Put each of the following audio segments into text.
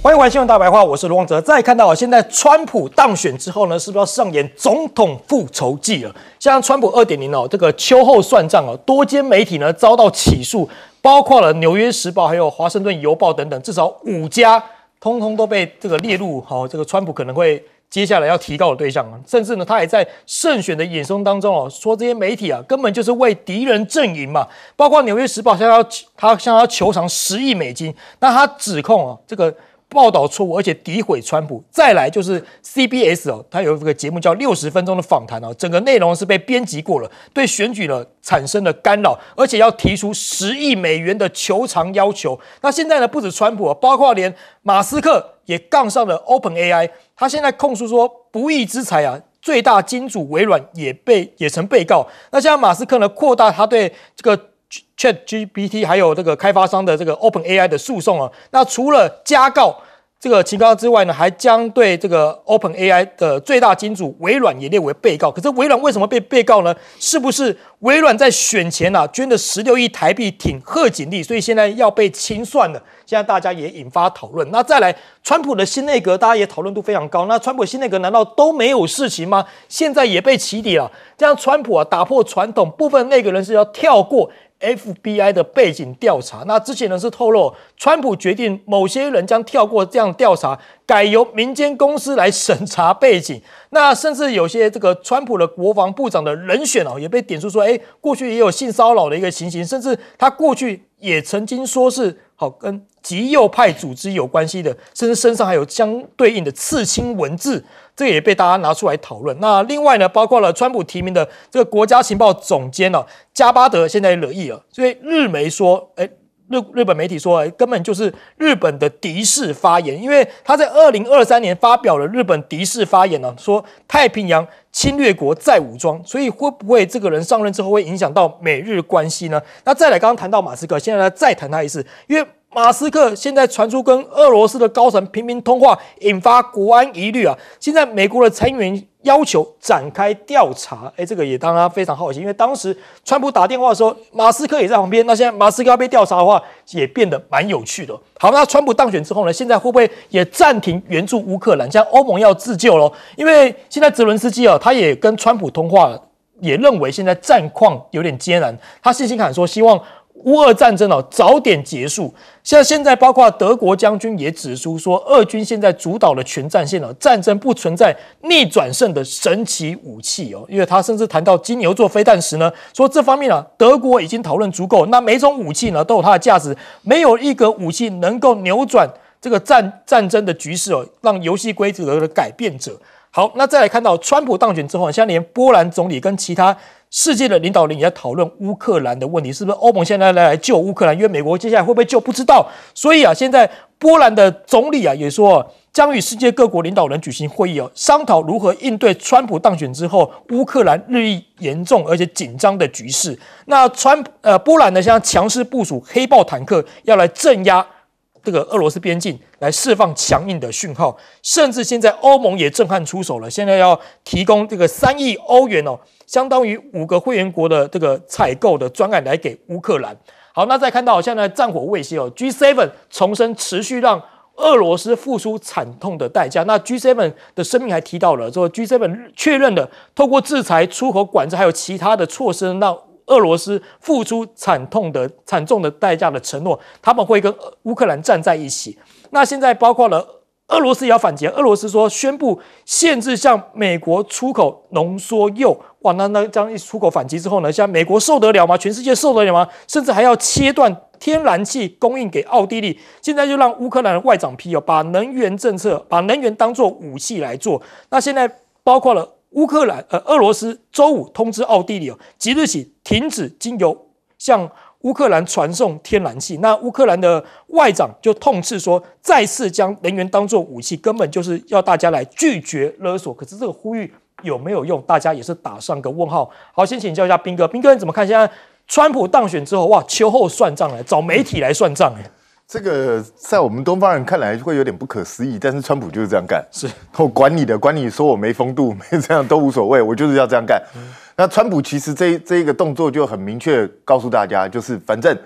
欢迎玩新闻大白话，我是罗旺哲。再看到现在川普当选之后呢，是不是要上演总统复仇记了？像川普2.0哦，这个秋后算账哦，多间媒体呢遭到起诉，包括了《纽约时报》还有《华盛顿邮报》等等，至少5家，通通都被这个列入这个川普可能会接下来要提告的对象啊。甚至呢，他还在胜选的演说当中哦，说这些媒体啊根本就是为敌人阵营嘛。包括《纽约时报》向他求偿10亿美金，那他指控哦这个报道错误，而且诋毁川普。再来就是 CBS 哦，它有一个节目叫60分钟的访谈哦，整个内容是被编辑过了，对选举呢产生了干扰，而且要提出10亿美元的求偿要求。那现在呢，不止川普，包括连马斯克也杠上了 OpenAI， 他现在控诉说不义之财啊。最大金主微软也成被告。那现在马斯克呢，扩大他对这个ChatGPT 还有这个开发商的这个 OpenAI 的诉讼啊，那除了加告这个情况之外呢，还将对这个 OpenAI 的最大金主微软也列为被告。可是微软为什么被告呢？是不是微软在选前啊捐了16亿台币挺贺锦丽，所以现在要被清算了？现在大家也引发讨论。那再来，川普的新内阁大家也讨论度非常高。那川普新内阁难道都没有事情吗？现在也被起底了。这样川普啊打破传统，部分内阁人士要跳过FBI 的背景调查。那之前呢是透露，川普决定某些人将跳过这样调查，改由民间公司来审查背景。那甚至有些这个川普的国防部长的人选也被点出说，过去也有性骚扰的一个情形，甚至他过去也曾经说是跟极右派组织有关系的，甚至身上还有相对应的刺青文字。这个也被大家拿出来讨论。那另外呢，包括了川普提名的这个国家情报总监加巴德现在也惹议了，所以日媒说，日本媒体说，根本就是日本的敌视发言，因为他在2023年发表了日本敌视发言说太平洋侵略国再武装，所以会不会这个人上任之后会影响到美日关系呢？那再来，刚刚谈到马斯克，现在再谈他一次，因为马斯克现在传出跟俄罗斯的高层频频通话，引发国安疑虑啊。现在美国的参议员要求展开调查，这个也让他非常好奇，因为当时川普打电话的时候，马斯克也在旁边。那现在马斯克要被调查的话，也变得蛮有趣的。好，那川普当选之后呢，现在会不会也暂停援助乌克兰？像欧盟要自救咯，因为现在泽伦斯基他也跟川普通话了，也认为现在战况有点艰难。他信心喊说，希望乌俄战争早点结束。现在包括德国将军也指出说，俄军现在主导了全战线战争不存在逆转胜的神奇武器因为他甚至谈到金牛座飞弹时呢，说这方面德国已经讨论足够，那每种武器呢都有它的价值，没有一个武器能够扭转这个战争的局势让游戏规则的改变者。好，那再来看到川普当选之后，现在连波兰总理跟其他世界的领导人也在讨论乌克兰的问题，是不是欧盟现在来救乌克兰？因为美国接下来会不会救不知道，所以现在波兰的总理也说将与世界各国领导人举行会议商讨如何应对川普当选之后乌克兰日益严重而且紧张的局势。那波兰呢现在强势部署黑豹坦克，要来镇压这个俄罗斯边境，来释放强硬的讯号，甚至现在欧盟也震撼出手了，现在要提供这个3亿欧元相当于5个会员国的这个采购的专案来给乌克兰。好，那再看到现在战火未歇G7 重申持续让俄罗斯付出惨痛的代价。那 G7 的声明还提到了说 G7 确认了透过制裁、出口管制还有其他的措施，让俄罗斯付出惨重的代价的承诺，他们会跟乌克兰站在一起。那现在包括了俄罗斯也要反击，俄罗斯说宣布限制向美国出口浓缩铀。哇，那这样一出口反击之后呢，像美国受得了吗？全世界受得了吗？甚至还要切断天然气供应给奥地利。现在就让乌克兰的外长批把能源政策、把能源当作武器来做。那现在包括了俄罗斯周五通知奥地利即日起停止经由向乌克兰传送天然气。那乌克兰的外长就痛斥说，再次将能源当作武器，根本就是要大家来拒绝勒索。可是这个呼吁有没有用？大家也是打上个问号。好，先请教一下彬哥，彬哥你怎么看现在川普当选之后，哇，秋后算账找媒体来算账这个在我们东方人看来会有点不可思议，但是川普就是这样干，是我管你的，管你说我没风度，没这样都无所谓，我就是要这样干。那川普其实这一个动作就很明确告诉大家，就是反正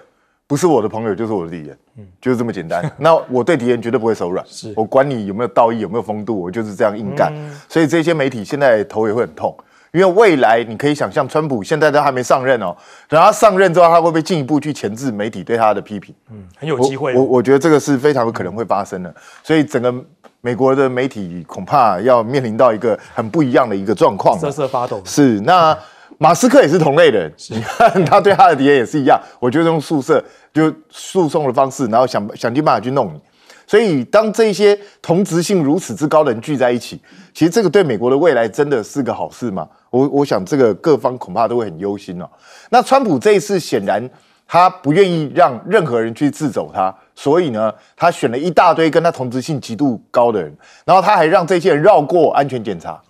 不是我的朋友就是我的敌人，就是这么简单。那我对敌人绝对不会手软，我管你有没有道义有没有风度，我就是这样硬干。所以这些媒体现在头也会很痛，因为未来你可以想象，川普现在都还没上任哦，等他上任之后，他会不会进一步去钳制媒体对他的批评？很有机会。我觉得这个是非常有可能会发生的，所以整个美国的媒体恐怕要面临到一个很不一样的一个状况，瑟瑟发抖。是那。马斯克也是同类的人，你看他对他的敌人也是一样。我就用诉讼的方式，然后想尽办法去弄你。所以当这些同质性如此之高的人聚在一起，其实这个对美国的未来真的是个好事吗？我想这个各方恐怕都会很忧心哦。那川普这一次显然他不愿意让任何人去掣肘他，所以呢，他选了一大堆跟他同质性极度高的人，然后他还让这些人绕过安全检查。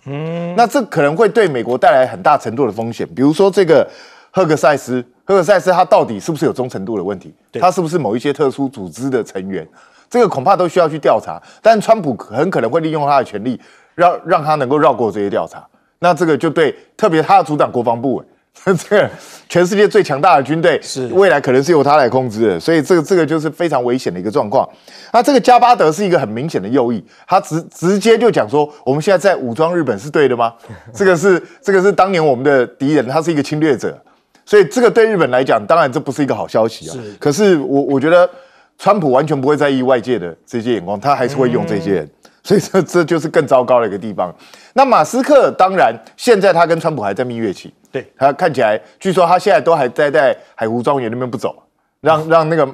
那这可能会对美国带来很大程度的风险。比如说这个赫格塞斯他到底是不是有忠诚度的问题？他是不是某一些特殊组织的成员？这个恐怕都需要去调查。但川普很可能会利用他的权力，让他能够绕过这些调查。那这个就对，特别他要主掌国防部。这个全世界最强大的军队，未来可能是由他来控制的，所以这个就是非常危险的一个状况。那这个加巴德是一个很明显的右翼，他直接就讲说，我们现在在武装日本是对的吗？这个是当年我们的敌人，他是一个侵略者，所以这个对日本来讲，当然这不是一个好消息啊。可是我觉得川普完全不会在意外界的这些眼光，他还是会用这些人。所以这就是更糟糕的一个地方。那马斯克当然现在他跟川普还在蜜月期，对，他看起来据说他现在都还待在海湖庄园那边不走，让那个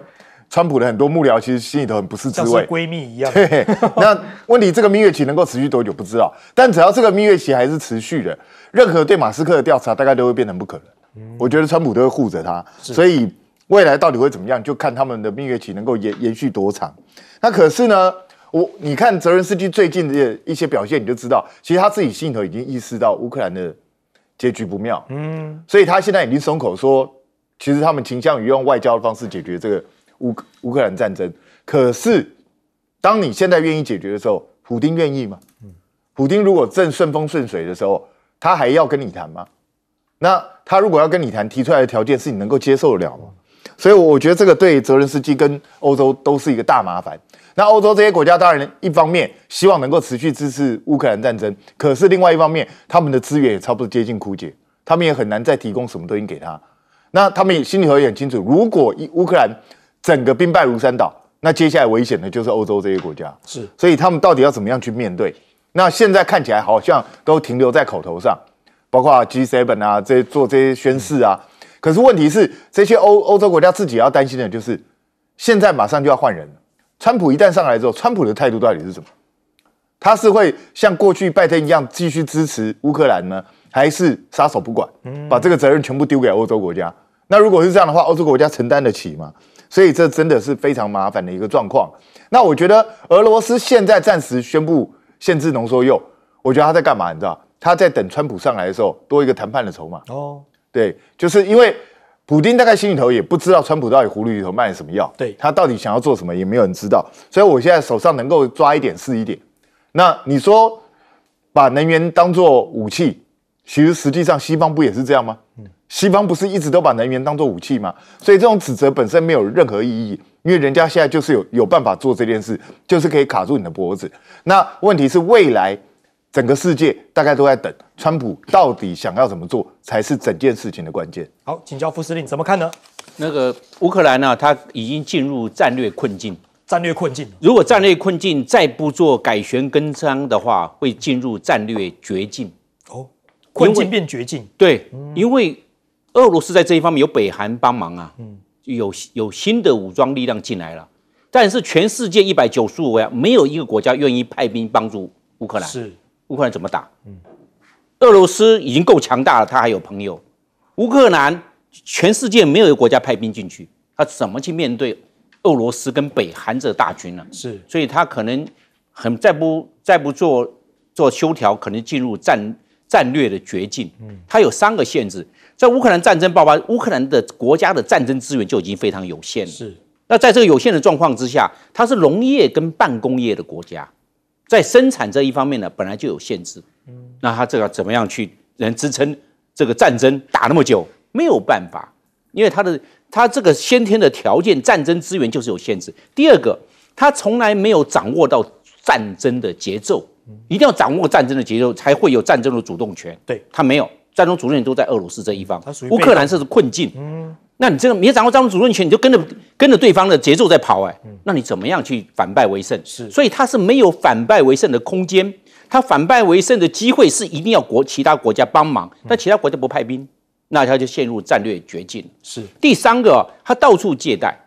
川普的很多幕僚其实心里头很不是滋味，像是闺蜜一样。对，那问题这个蜜月期能够持续多久不知道，但只要这个蜜月期还是持续的，任何对马斯克的调查大概都会变成不可能。我觉得川普都会护着他，所以未来到底会怎么样，就看他们的蜜月期能够延续多长。那可是呢？你看泽连斯基最近的一些表现，你就知道，其实他自己心里头已经意识到乌克兰的结局不妙，所以他现在已经松口说，其实他们倾向于用外交的方式解决这个乌克兰战争。可是，当你现在愿意解决的时候，普丁愿意吗？普丁如果正顺风顺水的时候，他还要跟你谈吗？那他如果要跟你谈，提出来的条件是你能够接受得了吗？所以我觉得这个对泽连斯基跟欧洲都是一个大麻烦。那欧洲这些国家当然一方面希望能够持续支持乌克兰战争，可是另外一方面，他们的资源也差不多接近枯竭，他们也很难再提供什么东西给他。那他们心里头也很清楚，如果乌克兰整个兵败如山倒，那接下来危险的就是欧洲这些国家。是，所以他们到底要怎么样去面对？那现在看起来好像都停留在口头上，包括 G7 啊，做这些宣誓啊。可是问题是，这些欧洲国家自己要担心的就是，现在马上就要换人了。川普一旦上来之后，川普的态度到底是什么？他是会像过去拜登一样继续支持乌克兰呢，还是撒手不管，把这个责任全部丢给欧洲国家？那如果是这样的话，欧洲国家承担得起吗？所以这真的是非常麻烦的一个状况。那我觉得俄罗斯现在暂时宣布限制浓缩铀，我觉得他在干嘛？你知道？他在等川普上来的时候多一个谈判的筹码。对，就是因为普丁大概心里头也不知道川普到底葫芦里头卖了什么药，对，他到底想要做什么也没有人知道，所以我现在手上能够抓一点是一点。那你说把能源当作武器，其实实际上西方不也是这样吗？西方不是一直都把能源当作武器吗？所以这种指责本身没有任何意义，因为人家现在就是有办法做这件事，就是可以卡住你的脖子。那问题是未来整个世界大概都在等川普到底想要怎么做，才是整件事情的关键。好，请教副司令怎么看呢？那个乌克兰呢，它已经进入战略困境。战略困境，如果战略困境再不做改弦更张的话，会进入战略绝境。困境变绝境。对，因为俄罗斯在这一方面有北韩帮忙啊，有新的武装力量进来了，但是全世界195个国家没有一个国家愿意派兵帮助乌克兰。是。乌克兰怎么打？俄罗斯已经够强大了，他还有朋友。乌克兰全世界没有一个国家派兵进去，他怎么去面对俄罗斯跟北韩这大军呢？是，所以他可能再不做修调，可能进入战略的绝境。他有3个限制，在乌克兰战争爆发，乌克兰的国家的战争资源就已经非常有限了。是，那在这个有限的状况之下，它是农业跟半工业的国家。在生产这一方面呢，本来就有限制，那他这个怎么样去能支撑这个战争打那么久？没有办法。因为他这个先天的条件，战争资源就是有限制。第二个，他从来没有掌握到战争的节奏，一定要掌握战争的节奏，才会有战争的主动权。对，他没有，战争主动权都在俄罗斯这一方，乌克兰是困境。那你这个没掌握战争主动权，你就跟着对方的节奏在跑，那你怎么样去反败为胜？所以他是没有反败为胜的空间，他反败为胜的机会是一定要其他国家帮忙，但其他国家不派兵，那他就陷入战略绝境。第三个，他到处借贷，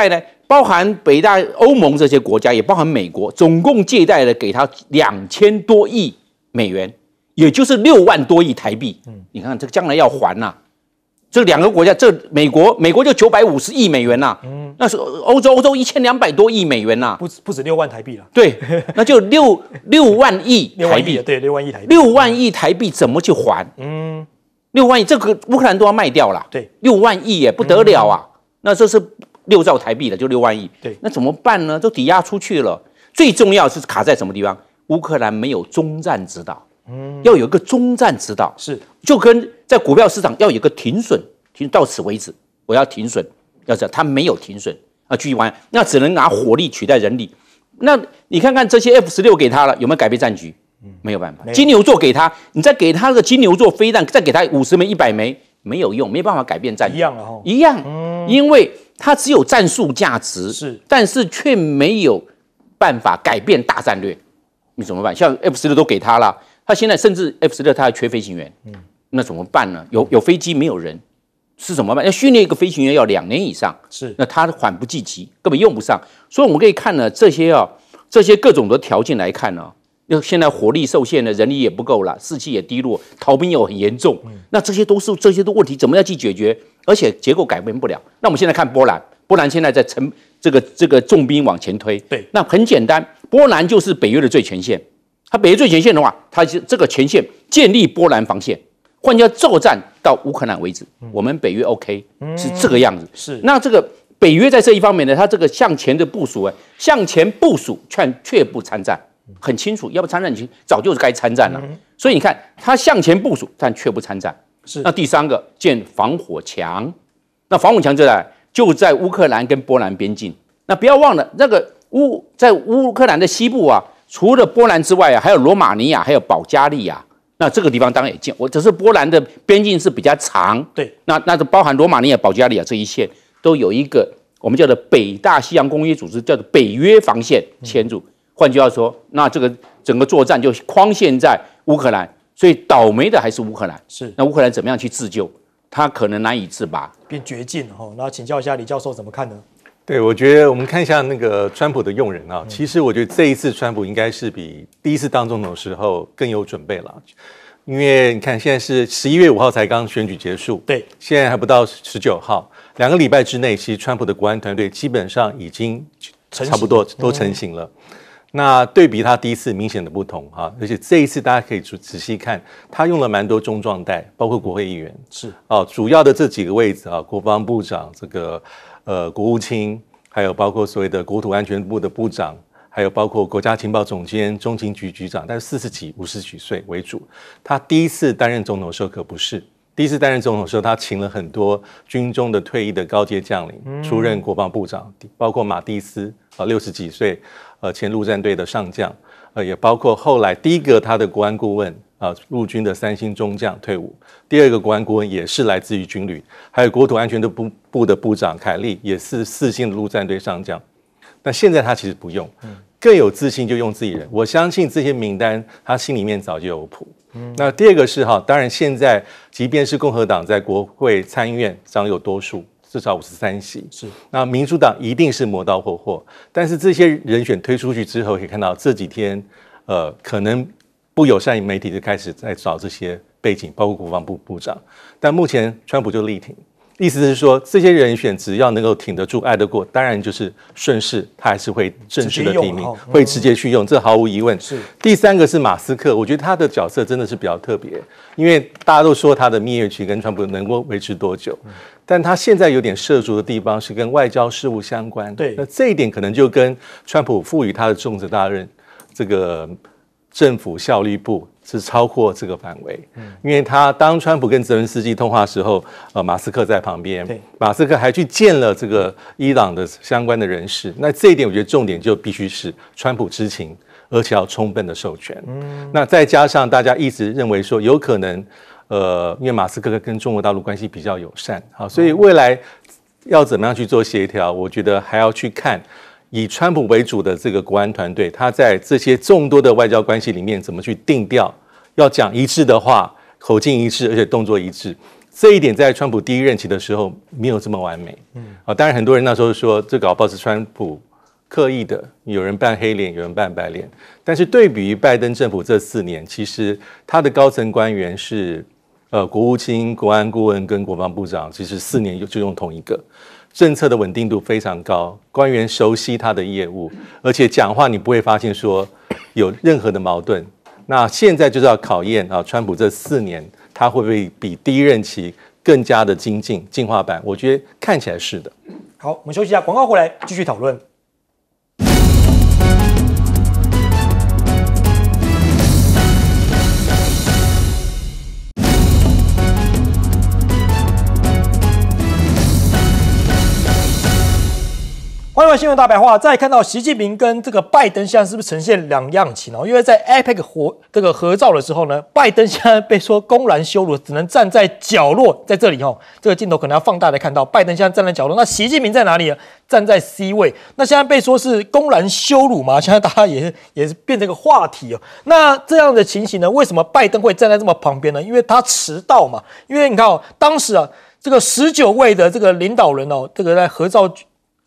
呢，包含北大、欧盟这些国家，也包含美国，总共借贷了给他2000多亿美元，也就是6万多亿台币。你看这个将来要还呐。这两个国家，美国就950亿美元呐，那是欧洲1200多亿美元呐，不止6万台币了。对，那就6万亿台币，对，6万亿台币，6万亿台币怎么去还？6万亿，这个乌克兰都要卖掉了。对，6万亿也不得了啊，那这是6兆台币了，就6万亿。对，那怎么办呢？都抵押出去了。最重要是卡在什么地方？乌克兰没有中战指导。要有一个中战指导，就跟在股票市场要有一个停损，到此为止，我要停损，要这样，他没有停损啊，继续玩，那只能拿火力取代人力。那你看看这些 F-16给他了，有没有改变战局？没有办法。金牛座给他，你再给他的金牛座飞弹，再给他50枚、100枚，没有用，没办法改变战局。一样，因为它只有战术价值，但是却没有办法改变大战略。你怎么办？像 F-16都给他了。他现在甚至 F-16他还缺飞行员，那怎么办呢？有飞机没有人，是怎么办？要训练一个飞行员要2年以上，那他缓不济急，根本用不上。所以我们可以看呢，这些各种的条件来看呢，现在火力受限了，人力也不够了，士气也低落，逃兵又很严重，那这些都问题，怎么样去解决？而且结构改变不了。那我们现在看波兰现在在这个重兵往前推，对，那很简单，波兰就是北约的最前线。他北约最前线的话，他这个前线建立波兰防线，换句话作战到乌克兰为止，我们北约 OK 是这个样子。那这个北约在这一方面呢，他这个向前的部署，却不参战，很清楚，要不参战你早就该参战了。所以你看，他向前部署，但却不参战。那第三个建防火墙，那防火墙就在乌克兰跟波兰边境。那不要忘了，在乌克兰的西部啊。除了波兰之外啊，还有罗马尼亚，还有保加利亚。那这个地方当然也建，只是波兰的边境是比较长。对，那就包含罗马尼亚、保加利亚这一线，都有一个我们叫做北大西洋公约组织，叫做北约防线牵住。换句话说，那这个整个作战就框限在乌克兰，所以倒霉的还是乌克兰。那乌克兰怎么样去自救？他可能难以自拔，变绝境哦。那请教一下李教授怎么看呢？对，我觉得我们看一下那个川普的用人啊，其实我觉得这一次川普应该是比第一次当总统的时候更有准备了，因为你看现在是11月5号才刚选举结束，对，现在还不到19号，2个礼拜之内，其实川普的国安团队基本上已经差不多都成型了。那对比他第一次明显的不同啊，而且这一次大家可以仔细看，他用了蛮多中壮代，包括国会议员主要的这几个位置啊，国防部长这个。国务卿，还有包括所谓的国土安全部的部长，还有包括国家情报总监、中情局局长，但是40几、50几岁为主。他第一次担任总统的时候可不是，第一次担任总统的时候，他请了很多军中的退役的高阶将领出任国防部长，包括马蒂斯60几岁，前陆战队的上将，也包括后来第一个他的国安顾问。陆军的3星中将退伍，第二个国安顾问也是来自于军旅，还有国土安全部的部长凯利也是4星的陆战队上将。但现在他其实不用，更有自信就用自己人。我相信这些名单他心里面早就有谱。那第二个是当然现在即便是共和党在国会参议院掌有多数，至少53席，那民主党一定是磨刀霍霍。但是这些人选推出去之后，可以看到这几天可能。不友善媒体就开始在找这些背景，包括国防部部长。但目前川普就力挺，意思是说这些人选只要能够挺得住、爱得过，当然就是顺势，他还是会正式的提名，会直接去用，这毫无疑问。第三个是马斯克，我觉得他的角色真的是比较特别，因为大家都说他的蜜月期跟川普能够维持多久，但他现在有点涉足的地方是跟外交事务相关。对，那这一点可能就跟川普赋予他的重责大任这个。政府效率部是超过这个范围，因为当川普跟泽连斯基通话的时候，马斯克在旁边，马斯克还去见了这个伊朗的相关的人士。那这一点，我觉得重点就必须是川普知情，而且要充分的授权。那再加上大家一直认为说，有可能，因为马斯克跟中国大陆关系比较友善，好，所以未来要怎么样去做协调，我觉得还要去看。以川普为主的这个国安团队，他在这些众多的外交关系里面怎么去定调？要讲一致的话，口径一致，而且动作一致。这一点在川普第一任期的时候没有这么完美。当然很多人那时候说这搞不好是川普刻意的，有人扮黑脸，有人扮白脸。但是对比于拜登政府这4年，其实他的高层官员是国务卿、国安顾问跟国防部长，其实4年就用同一个。政策的稳定度非常高，官员熟悉他的业务，而且讲话你不会发现说有任何的矛盾。那现在就是要考验川普这4年他会不会比第一任期更加的精进、进化版？我觉得看起来是的。好，我们休息一下，广告回来继续讨论。欢迎来新闻大白话。再看到习近平跟这个拜登现在是不是呈现两样情哦？因为在 APEC 这个合照的时候呢，拜登现在被说公然羞辱，只能站在角落，在这里哦，这个镜头可能要放大来看到，拜登现在站在角落，那习近平在哪里呢？站在 C 位。那现在被说是公然羞辱嘛？现在大家也是变成一个话题哦。那这样的情形呢，为什么拜登会站在这么旁边呢？因为他迟到嘛。因为你看哦，当时啊，这个19位的这个领导人哦，这个在合照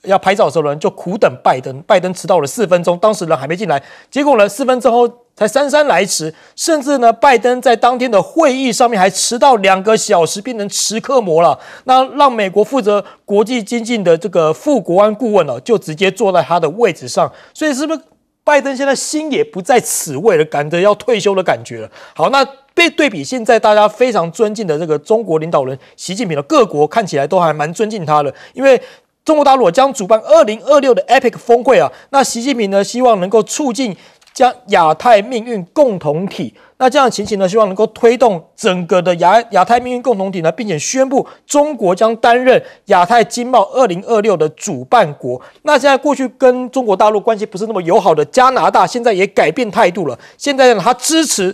要拍照的时候呢，就苦等拜登。拜登迟到了4分钟，当时人还没进来，结果呢，4分钟后才姗姗来迟，甚至呢，拜登在当天的会议上面还迟到2个小时，变成迟刻魔了。那让美国负责国际经济的这个副国安顾问就直接坐在他的位置上，所以是不是拜登现在心也不在此位了，赶着要退休的感觉了？好，那被对比现在大家非常尊敬的这个中国领导人习近平的各国看起来都还蛮尊敬他的，因为中国大陆将主办2026的 APEC 峰会啊，那习近平呢希望能够促进将亚太命运共同体，那这样的情形呢，希望能够推动整个的亚太命运共同体呢，并且宣布中国将担任亚太经贸2026的主办国。那现在过去跟中国大陆关系不是那么友好的加拿大，现在也改变态度了，现在呢，他支持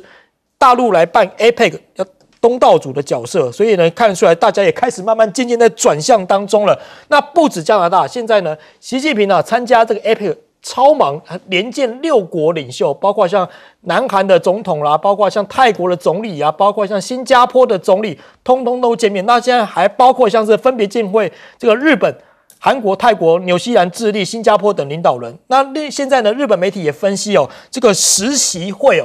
大陆来办 APEC， 要东道主的角色，所以呢，看得出来大家也开始慢慢渐渐在转向当中了。那不止加拿大，现在呢，习近平参加这个 APEC 超忙，连见6国领袖，包括像南韩的总统啦，包括像泰国的总理啊，包括像新加坡的总理，通通都见面。那现在还包括像是分别见会这个日本、韩国、泰国、纽西兰、智利、新加坡等领导人。那现在呢，日本媒体也分析这个10席会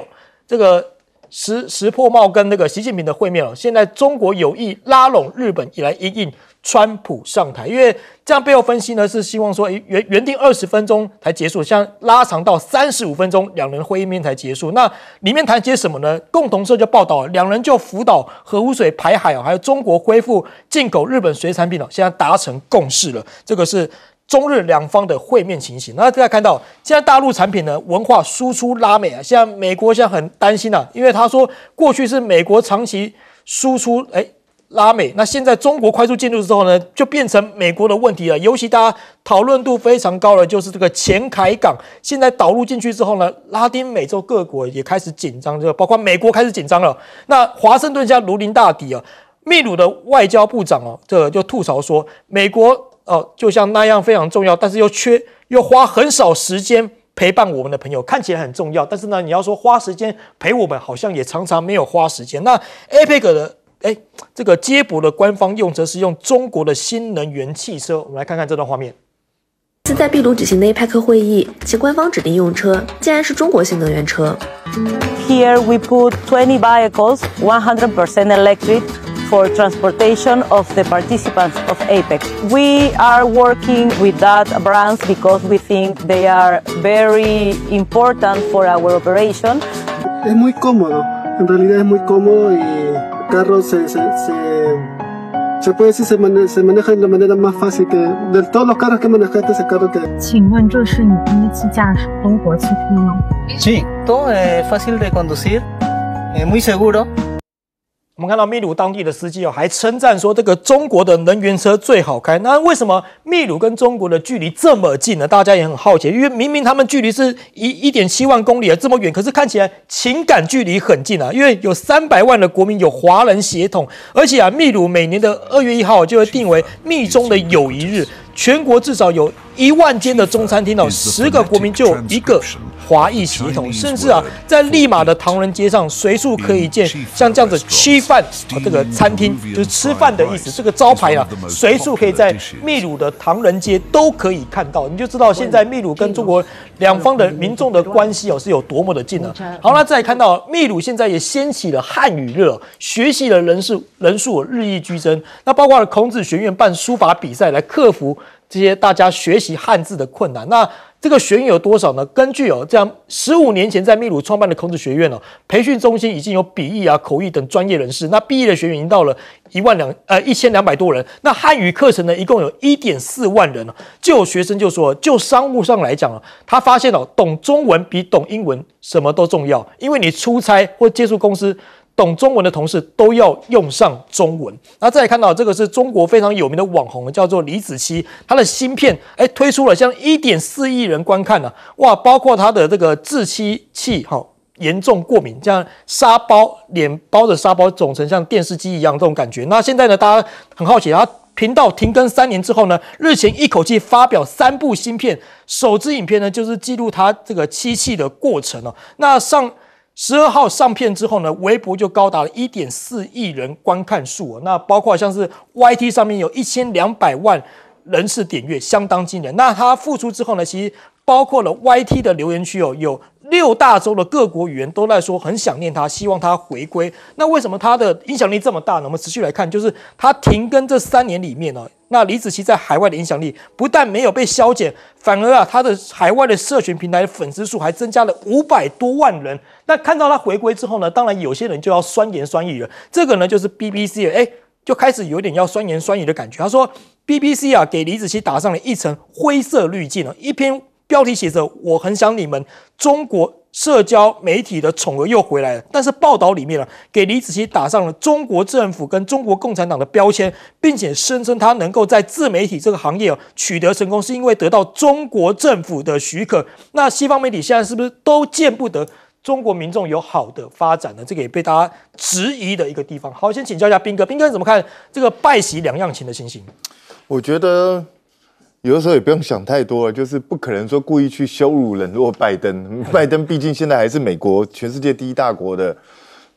这个石破茂跟那个习近平的会面现在中国有意拉拢日本以来因应川普上台，因为这样背后分析呢是希望说原定20分钟才结束，像拉长到35分钟，两人会议面才结束。那里面谈些什么呢？共同社就报道两人就福岛核污水排海还有中国恢复进口日本水产品现在达成共识了。这个是中日两方的会面情形。那大家看到现在大陆产品呢文化输出拉美现在美国现在很担心因为他说过去是美国长期输出拉美，那现在中国快速进入之后呢，就变成美国的问题了。尤其大家讨论度非常高的就是这个前海港，现在导入进去之后呢，拉丁美洲各国也开始紧张，包括美国开始紧张了。那华盛顿加如临大敌秘鲁的外交部长这个就吐槽说，美国就像那样非常重要，但是又花很少时间陪伴我们的朋友，看起来很重要，但是呢，你要说花时间陪我们，好像也常常没有花时间。那 APEC 的这个接驳的官方用则是用中国的新能源汽车，我们来看看这段画面。在秘鲁举行的 APEC 会议，其官方指定用车竟然是中国新能源车。Here we put 20 vehicles, 100% electric, for transportation of the participants of APEC. We are working with that brands because we think they are very important for our operation. Es muy cómodo, en realidad es muy cómodo y el carro se puede decir se maneja de la manera más fácil que de todos los carros que manejaste ese carro que. 请问这是你第一次驾驶中国汽车吗？ Sí, todo es fácil de conducir. muy seguro。我们看到秘鲁当地的司机还称赞说这个中国的能源车最好开。那为什么秘鲁跟中国的距离这么近呢？大家也很好奇，因为明明他们距离是1.7万公里这么远，可是看起来情感距离很近啊。因为有300万的国民有华人血统，而且秘鲁每年的2月1号就会定为秘中的友谊日，全国至少有1万间的中餐厅10个国民就有1个华裔血统，甚至在利马的唐人街上随处可以见像这样子吃饭这个餐厅，就是吃饭的意思。这个招牌随处可以在秘鲁的唐人街都可以看到，你就知道现在秘鲁跟中国两方的民众的关系是有多么的近了。好，那再来看到秘鲁现在也掀起了汉语热，学习的人数日益剧增。那包括了孔子学院办书法比赛来克服这些大家学习汉字的困难。那这个学员有多少呢？根据这样15年前在秘鲁创办的孔子学院培训中心已经有笔译口译等专业人士。那毕业的学员已经到了1200多人。那汉语课程呢，一共有1.4万人。就有学生就说，就商务上来讲他发现懂中文比懂英文什么都重要，因为你出差或接触公司，懂中文的同事都要用上中文。那再来看到这个是中国非常有名的网红，叫做李子柒，他的新片推出了像1.4亿人观看哇，包括他的这个治漆器严重过敏，这样沙包脸包着沙包肿成像电视机一样这种感觉。那现在呢，大家很好奇，他频道停更3年之后呢，日前一口气发表3部新片，首支影片呢就是记录他这个漆器的过程那12号上片之后呢，微博就高达了1.4亿人观看数那包括像是 YT 上面有1200万人次点阅，相当惊人。那他复出之后呢，其实包括了 YT 的留言区有6大洲的各国语言都在说很想念他，希望他回归。那为什么他的影响力这么大呢？我们持续来看，就是他停更这3年里面那李子柒在海外的影响力不但没有被消减，反而他的海外的社群平台的粉丝数还增加了500多万人。那看到他回归之后呢，当然有些人就要酸言酸语了。这个呢就是 BBC 就开始有点要酸言酸语的感觉。他说 BBC 给李子柒打上了一层灰色滤镜一篇标题写着我很想你们，中国社交媒体的宠儿又回来了。但是报道里面给李子柒打上了中国政府跟中国共产党的标签，并且声称他能够在自媒体这个行业取得成功，是因为得到中国政府的许可。那西方媒体现在是不是都见不得中国民众有好的发展呢？这个也被大家质疑的一个地方。好，先请教一下彬哥，彬哥怎么看这个拜习2样情的情形？我觉得有的时候也不用想太多了，就是不可能说故意去羞辱冷落拜登。拜登毕竟现在还是美国全世界第1大国的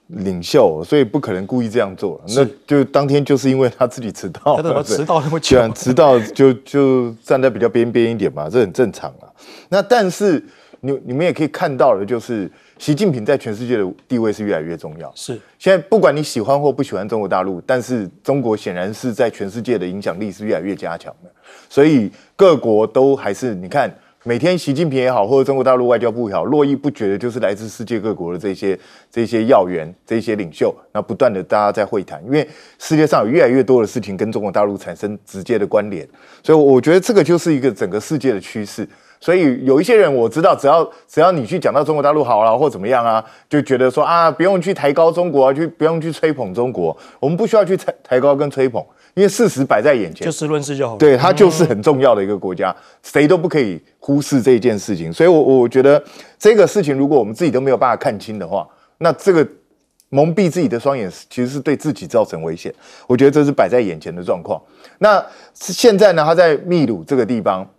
领袖，所以不可能故意这样做。那就当天就是因为他自己迟到，他怎么迟到那么久？迟到就站在比较边一点嘛，这很正常啊。那但是你们也可以看到的，就是习近平在全世界的地位是越来越重要。是，现在不管你喜欢或不喜欢中国大陆，但是中国显然是在全世界的影响力是越来越加强的。所以各国都还是你看，每天习近平也好，或者中国大陆外交部也好，络绎不绝的就是来自世界各国的这些要员、这些领袖，那不断的大家在会谈，因为世界上有越来越多的事情跟中国大陆产生直接的关联，所以我觉得这个就是一个整个世界的趋势。所以有一些人我知道，只要你去讲到中国大陆好了或怎么样就觉得说不用去抬高中国不用去吹捧中国，我们不需要去抬高跟吹捧。因为事实摆在眼前，就事论事就好了。对，它就是很重要的一个国家，谁都不可以忽视这一件事情。所以我觉得这个事情，如果我们自己都没有办法看清的话，那这个蒙蔽自己的双眼，其实是对自己造成危险。我觉得这是摆在眼前的状况。那现在呢，他在秘鲁这个地方，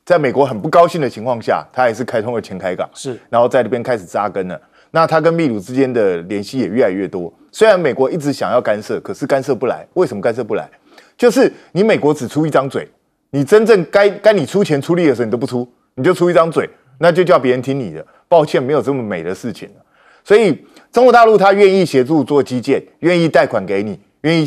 在美国很不高兴的情况下，他也是开通了前海港，是，然后在那边开始扎根了。那他跟秘鲁之间的联系也越来越多。虽然美国一直想要干涉，可是干涉不来。为什么干涉不来？就是你美国只出一张嘴，你真正该你出钱出力的时候你都不出，你就出一张嘴，那就叫别人听你的。抱歉，没有这么美的事情了。所以中国大陆他愿意协助做基建，愿意贷款给你，愿意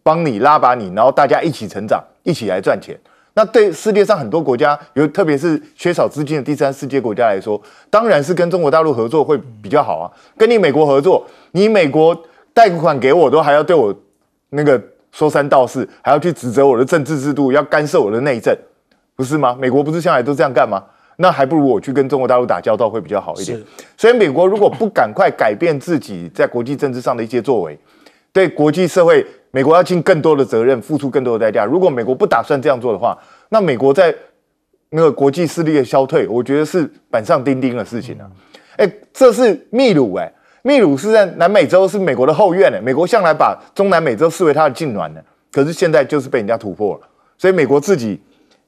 帮你拉拔你，然后大家一起成长，一起来赚钱。那对世界上很多国家，特别是缺少资金的第三世界国家来说，当然是跟中国大陆合作会比较好啊。跟你美国合作，你美国贷款给我都还要对我那个说三道四，还要去指责我的政治制度，要干涉我的内政，不是吗？美国不是向来都这样干吗？那还不如我去跟中国大陆打交道会比较好一点。所以美国如果不赶快改变自己在国际政治上的一些作为，对国际社会，美国要尽更多的责任，付出更多的代价。如果美国不打算这样做的话，那美国在那个国际势力的消退，我觉得是板上钉钉的事情啊。这是秘鲁秘鲁是在南美洲，是美国的后院美国向来把中南美洲视为它的痉挛的，可是现在就是被人家突破了。所以美国自己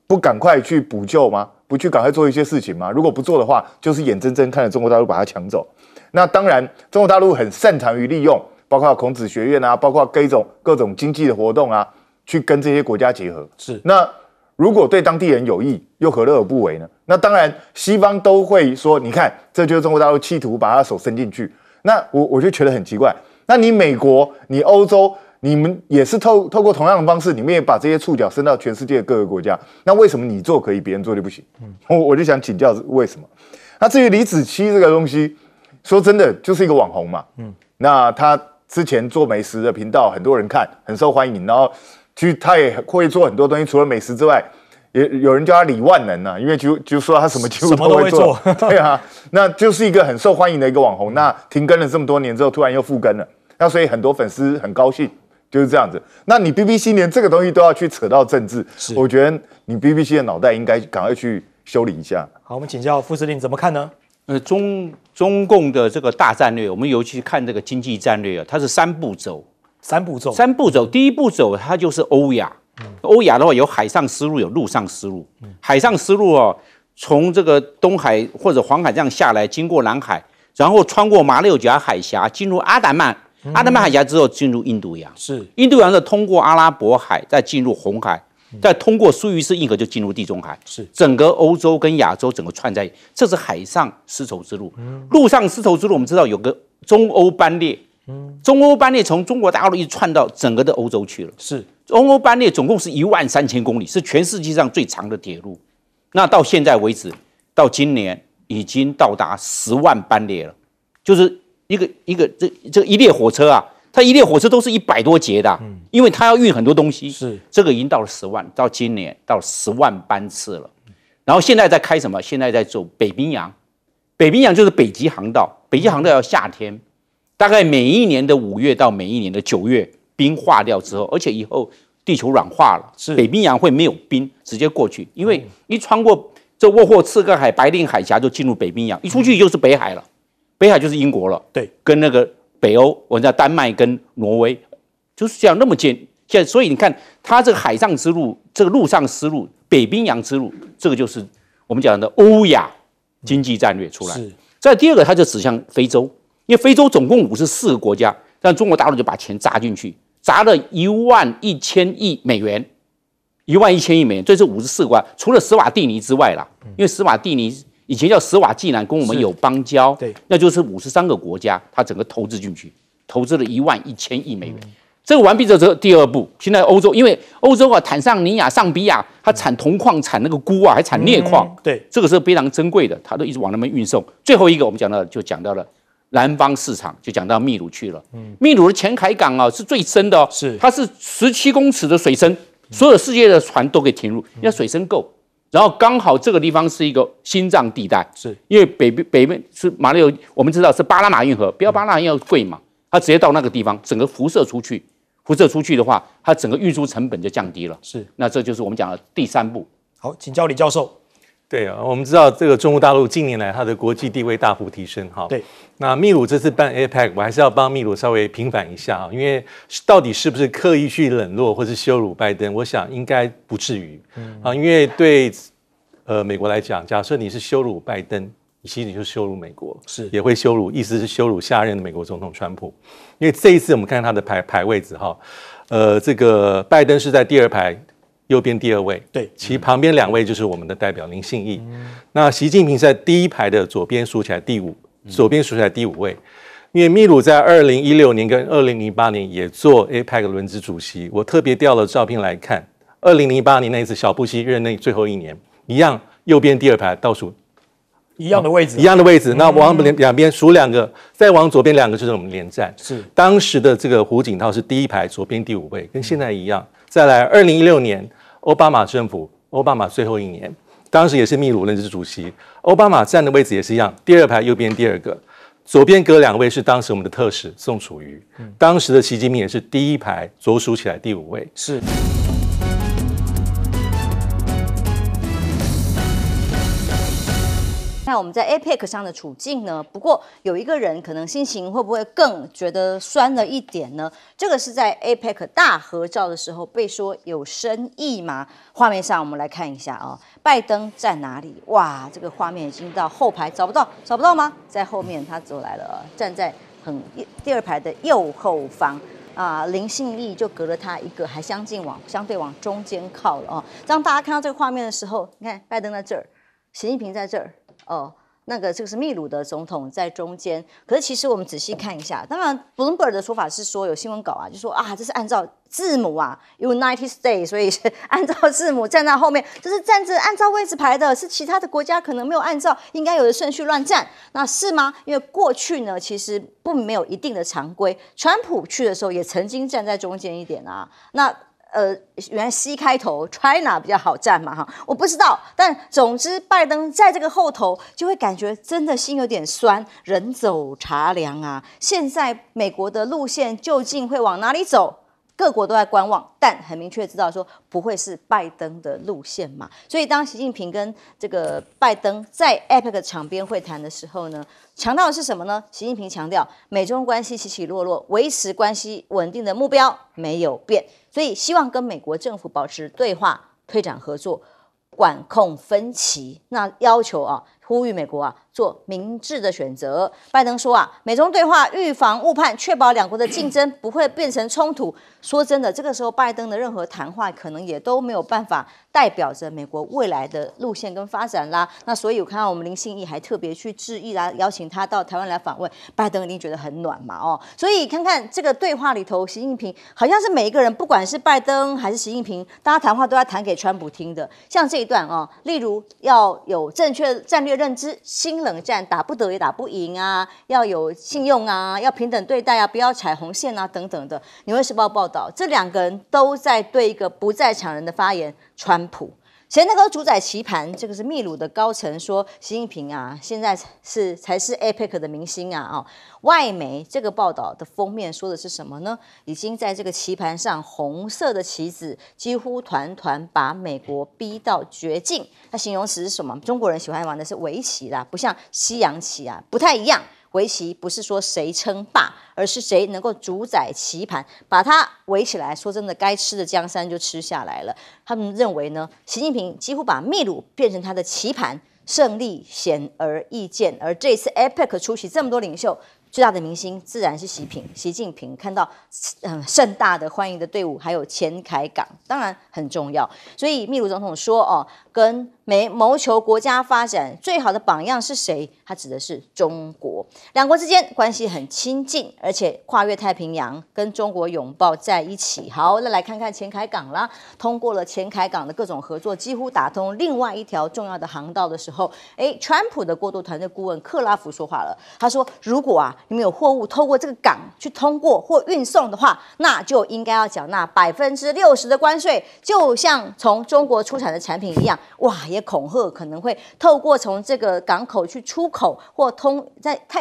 不赶快去补救吗？不去赶快做一些事情吗？如果不做的话，就是眼睁睁看着中国大陆把它抢走。那当然，中国大陆很擅长于利用，包括孔子学院啊，包括各种经济的活动啊，去跟这些国家结合。是。那如果对当地人有益，又何乐而不为呢？那当然，西方都会说，你看，这就是中国大陆企图把他手伸进去。那我就觉得很奇怪。那你美国、你欧洲，你们也是透过同样的方式，你们也把这些触角伸到全世界各个国家。那为什么你做可以，别人做就不行？我就想请教为什么？那至于李子柒这个东西，说真的就是一个网红嘛。那他之前做美食的频道，很多人看，很受欢迎。然后他也会做很多东西，除了美食之外，也有人叫他李万能啊，因为就说他什么几乎都会做。对啊，那就是一个很受欢迎的一个网红。那停更了这么多年之后，突然又复更了。那所以很多粉丝很高兴，就是这样子。那你 BBC 连这个东西都要去扯到政治，我觉得你 BBC 的脑袋应该赶快去修理一下。好，我们请教副司令怎么看呢？中共的这个大战略，我们尤其看这个经济战略啊，它是三步走。第一步走它就是欧亚。欧亚的话有海上丝路，有陆上丝路。海上丝路从这个东海或者黄海这样下来，经过南海，然后穿过马六甲海峡，进入阿达曼海峡之后进入印度洋。印度洋的通过阿拉伯海，再进入红海，再通过苏伊士运河就进入地中海。整个欧洲跟亚洲整个串在一起，这是海上丝绸之路。陆上丝绸之路我们知道有个中欧班列。中欧班列从中国大陆一直串到整个的欧洲去了。中欧班列总共是13000公里，是全世界上最长的铁路。那到现在为止，到今年已经到达10万班列了，就是这一列火车啊，它一列火车都是100多节的，因为它要运很多东西。这个已经到了10万，到今年到10万班次了。然后现在在开什么？现在在走北冰洋，北冰洋就是北极航道，北极航道要夏天，大概每一年的5月到每一年的9月。冰化掉之后，而且以后地球软化了，北冰洋会没有冰，直接过去，因为一穿过这沃霍次克海、白令海峡就进入北冰洋，一出去就是北海了，北海就是英国了，对，跟那个北欧，我们叫丹麦跟挪威，就是这样那么近。现在，所以你看，它这个海上之路，这个陆上丝路，北冰洋之路，这个就是我们讲的欧亚经济战略出来。再第二个，它就指向非洲，因为非洲总共54个国家，但中国大陆就把钱砸进去。砸了11000亿美元，11000亿美元，这是54个国家，除了史瓦蒂尼之外啦，因为史瓦蒂尼以前叫史瓦济兰，跟我们有邦交，对，那就是53个国家，它整个投资进去，投资了11000亿美元。这个完毕之后，第二步，现在欧洲，因为欧洲坦桑尼亚、上比亚，它产铜矿、产那个钴啊，还产镍矿，对，这个是非常珍贵的，它都一直往那边运送。最后一个，我们讲到了。南方市场就讲到秘鲁去了，秘鲁的前海港是最深的它是17公尺的水深，所有世界的船都可以停入，因为水深够。然后刚好这个地方是一个心脏地带，因为北面是马六，我们知道是巴拿马运河，不要巴拿马运河贵嘛，它直接到那个地方，整个辐射出去的话，它整个运输成本就降低了。那这就是我们讲的第3步。好，请教李教授。对啊，我们知道这个中国大陆近年来它的国际地位大幅提升哈。对，那秘鲁这次办 APEC， 我还是要帮秘鲁稍微平反一下啊，因为到底是不是刻意去冷落或是羞辱拜登，我想应该不至于啊，因为对美国来讲，假设你是羞辱拜登，其实你就羞辱美国，也会羞辱，意思是羞辱下任的美国总统川普，因为这一次我们看他的排位置哈，这个拜登是在第2排。右边第2位，对，其旁边2位就是我们的代表林信义。那习近平在第1排的左边数起来第5位。因为秘鲁在2016年跟2008年也做 APEC 轮值主席，我特别调了照片来看，2008年那一次小布希任内最后1年，一样右边第2排倒数一样的位置，那往两边数2个，再往左边2个就是我们连战。当时的这个胡锦涛是第1排左边第5位，跟现在一样。再来2016年。奥巴马政府，奥巴马最后1年当时也是秘鲁任职主席，奥巴马站的位置也是一样，第二排右边第二个，左边隔2位是当时我们的特使宋楚瑜，当时的习近平也是第一排左数起来第5位。是。看我们在 APEC 上的处境呢，不过有一个人可能心情会不会更觉得酸了一点呢？这个是在 APEC 大合照的时候被说有深意吗？画面上我们来看一下啊，拜登在哪里？哇，这个画面已经到后排，找不到吗？在后面他走来了，站在第2排的右后方。林信义就隔了他一个，还相对往中间靠了哦。当大家看到这个画面的时候，你看拜登在这儿，习近平在这儿。这个是秘鲁的总统在中间，可是其实我们仔细看一下，当然 Bloomberg 的说法是说有新闻稿就说这是按照字母United States， 所以是按照字母站在后面，这是站着按照位置排的，是其他的国家可能没有按照应该有的顺序乱站，那是吗？因为过去呢其实没有一定的常规，川普去的时候也曾经站在中间一点原来 C 开头 China 比较好站嘛我不知道，但总之拜登在这个后头就会感觉真的心有点酸，人走茶凉现在美国的路线究竟会往哪里走？各国都在观望，但很明确知道说不会是拜登的路线嘛。所以当习近平跟这个拜登在 APEC 场边会谈的时候呢，强调的是什么呢？习近平强调美中关系起起落落，维持关系稳定的目标没有变，所以希望跟美国政府保持对话，推展合作，管控分歧。那要求呼吁美国做明智的选择。拜登说美中对话预防误判，确保两国的竞争不会变成冲突。说真的，这个时候拜登的任何谈话可能也都没有办法代表着美国未来的路线跟发展啦。那所以我看到我们林信义还特别去致意啦，邀请他到台湾来访问，拜登一定觉得很暖嘛所以看看这个对话里头，习近平好像是每一个人，不管是拜登还是习近平，大家谈话都要谈给川普听的。像这一段例如要有正确战略认知，新冷战打不得也打不赢要有信用要平等对待不要踩红线等等的。纽约时报报道，这2个人都在对一个不在场人的发言，川普谁能够主宰棋盘？这个是秘鲁的高层说，习近平现在才是 APEC 的明星外媒这个报道的封面说的是什么呢？已经在这个棋盘上，红色的棋子几乎团团把美国逼到绝境。它形容词是什么？中国人喜欢玩的是围棋啦，不像西洋棋不太一样。围棋不是说谁称霸，而是谁能够主宰棋盘，把它围起来。说真的，该吃的江山就吃下来了。他们认为呢，习近平几乎把秘鲁变成他的棋盘，胜利显而易见。而这次 APEC 出席这么多领袖，最大的明星自然是习近平。看到盛大的欢迎的队伍，还有前凯港，当然很重要。所以秘鲁总统说跟谋求国家发展最好的榜样是谁？他指的是中国。两国之间关系很亲近，而且跨越太平洋，跟中国拥抱在一起。好，那来看看前凯港啦。通过了前凯港的各种合作，几乎打通另外一条重要的航道的时候，川普的过渡团队顾问克拉夫说话了。他说，如果你们有货物透过这个港去通过或运送的话，那就应该要缴纳60%的关税，就像从中国出产的产品一样。也恐吓可能会透过从这个港口去出口或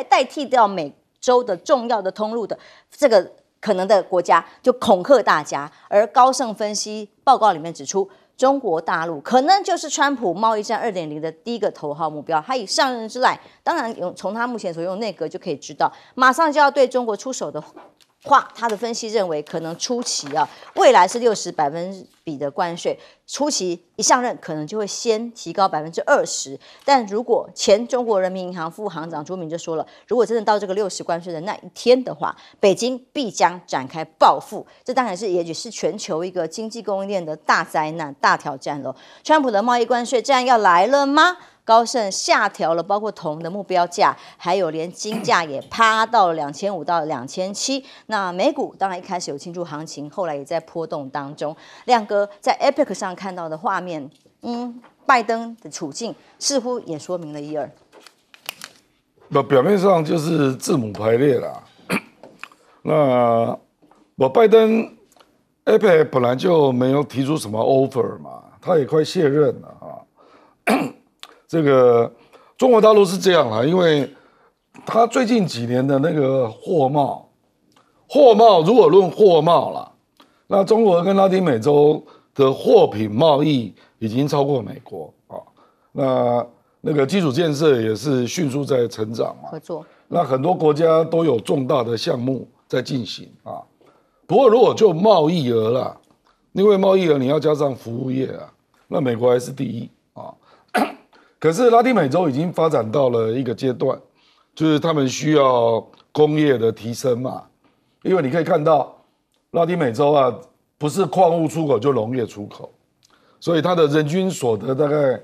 代替掉美洲的重要的通路的这个可能的国家，就恐吓大家。而高盛分析报告里面指出，中国大陆可能就是川普贸易战2.0的第一个头号目标。他以上任之来，当然从他目前所用内阁就可以知道，马上就要对中国出手的话，他的分析认为可能初期未来是60%的关税，初期一上任可能就会先提高20%。但如果前中国人民银行副行长朱明就说了，如果真的到这个60%关税的那一天的话，北京必将展开报复。这当然是也许是全球一个经济供应链的大灾难、大挑战了。川普的贸易关税战要来了吗？高盛下调了包括铜的目标价，还有连金价也趴到了2500到2700。那美股当然一开始有庆祝行情，后来也在波动当中。亮哥在 APEC 上看到的画面，拜登的处境似乎也说明了一二。表面上就是字母排列啦。那拜登 APEC 本来就没有提出什么 offer 嘛，他也快卸任了这个中国大陆是这样啦，因为它最近几年的那个货贸如果论货贸啦，那中国跟拉丁美洲的货品贸易已经超过美国啊。那个基础建设也是迅速在成长嘛，合作。那很多国家都有重大的项目在进行啊。不过如果就贸易额啦，因为贸易额你要加上服务业啊，那美国还是第一啊。可是拉丁美洲已经发展到了一个阶段，就是他们需要工业的提升嘛。因为你可以看到拉丁美洲啊，不是矿物出口就农业出口，所以它的人均所得大概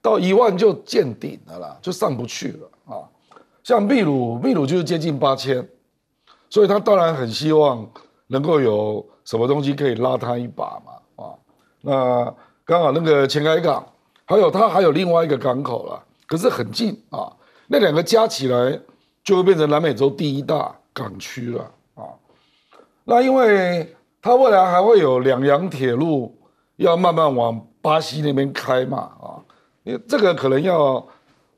到1万就见顶了啦，就上不去了啊。像秘鲁就是接近8000，所以他当然很希望能够有什么东西可以拉他一把嘛啊。那刚好那个前海港，还有另外一个港口啦，可是很近啊，那2个加起来就会变成南美洲第1大港区了啊。那因为它未来还会有2洋铁路要慢慢往巴西那边开嘛啊，因为这个可能要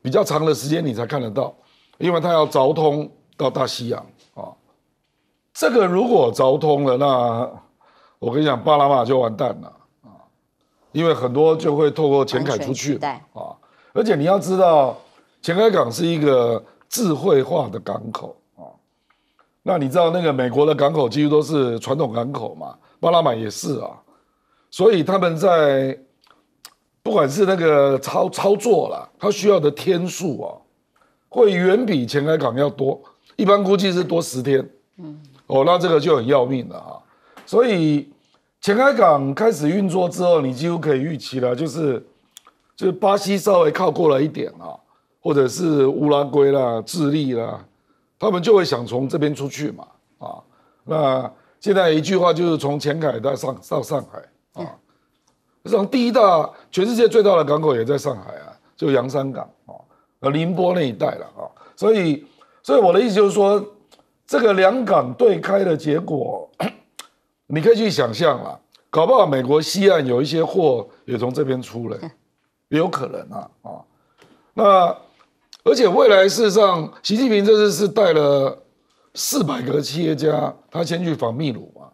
比较长的时间你才看得到，因为它要凿通到大西洋啊。这个如果凿通了，那我跟你讲，巴拿马就完蛋了啊，因为很多就会透过前海出去啊。而且你要知道，前海港是一个智慧化的港口啊。那你知道那个美国的港口几乎都是传统港口嘛，巴拿马也是啊，所以他们在不管是那个操作啦，它需要的天数啊，会远比前海港要多，一般估计是多10天。那这个就很要命了啊。所以前海港开始运作之后，你几乎可以预期了，就是巴西稍微靠过来一点啊，或者是乌拉圭啦、智利啦，他们就会想从这边出去嘛啊。那现在一句话就是从前海到上海啊。像第1大全世界最大的港口也在上海啊，就洋山港啊，宁波那一带了啊。所以我的意思就是说，这个2港对开的结果，你可以去想象啦，搞不好美国西岸有一些货也从这边出来，也有可能啊。那而且未来事实上，习近平这次是带了400个企业家，他先去访秘鲁嘛，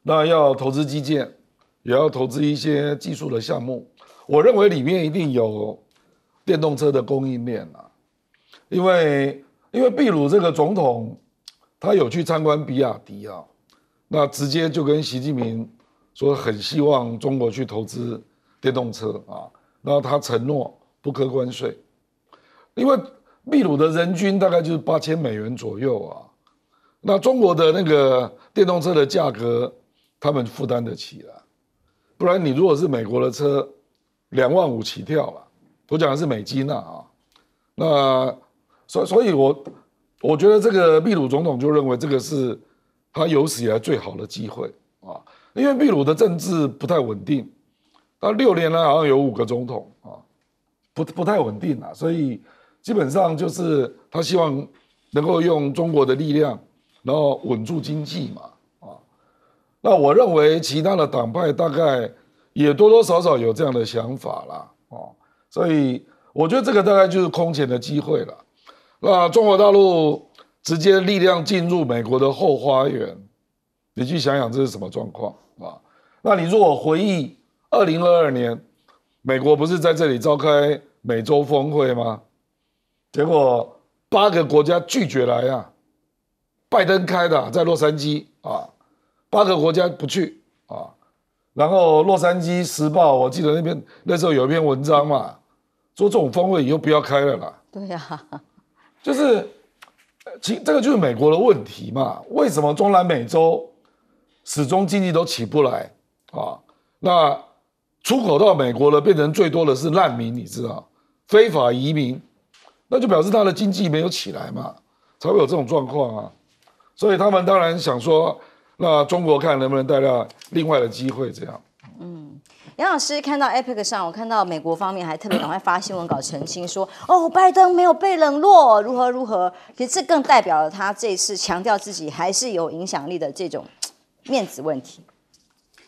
那要投资基建，也要投资一些技术的项目。我认为里面一定有电动车的供应链啊，因为秘鲁这个总统他有去参观比亚迪啊，那直接就跟习近平说很希望中国去投资电动车啊，然后他承诺不课关税，因为秘鲁的人均大概就是$8000左右啊，那中国的那个电动车的价格他们负担得起了，不然你如果是美国的车，25000起跳了，我讲的是美金啊，那所以我觉得这个秘鲁总统就认为这个是他有史以来最好的机会啊，因为秘鲁的政治不太稳定，他6年来好像有5个总统啊，不太稳定啊，所以基本上就是他希望能够用中国的力量，然后稳住经济嘛啊。那我认为其他的党派大概也多多少少有这样的想法啦啊，所以我觉得这个大概就是空前的机会了。那中国大陆直接力量进入美国的后花园，你去想想这是什么状况啊？那你如果回忆2022年，美国不是在这里召开美洲峰会吗？结果8个国家拒绝来啊，拜登开的，在洛杉矶啊，8个国家不去啊。然后洛杉矶时报，我记得那时候有一篇文章嘛，说这种峰会以后不要开了啦。对呀，就是这个就是美国的问题嘛。为什么中南美洲始终经济都起不来啊？那出口到美国的变成最多的是难民，你知道，非法移民，那就表示他的经济没有起来嘛，才会有这种状况啊。所以他们当然想说，那中国看能不能带来另外的机会，这样。杨老师看到 APEC 上，我看到美国方面还特别赶快发新闻稿澄清说，拜登没有被冷落，如何如何。其实这更代表了他这一次强调自己还是有影响力的这种面子问题。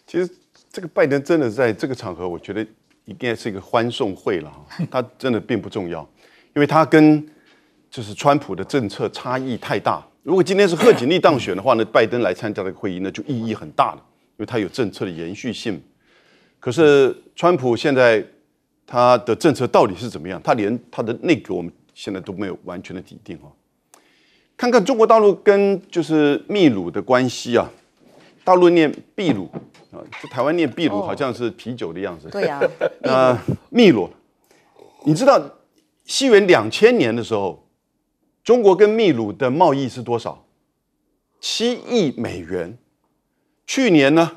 其实这个拜登真的在这个场合，我觉得应该是一个欢送会了哈，它真的并不重要，因为它跟就是川普的政策差异太大。如果今天是贺锦丽当选的话呢，拜登来参加这个会议，那就意义很大了，因为他有政策的延续性。可是川普现在他的政策到底是怎么样？他连他的内阁我们现在都没有完全的底定哦。看看中国大陆跟就是秘鲁的关系啊，大陆念秘鲁啊，台湾念秘鲁好像是啤酒的样子。对呀，秘鲁，你知道西元2000年的时候，中国跟秘鲁的贸易是多少？7亿美元。去年呢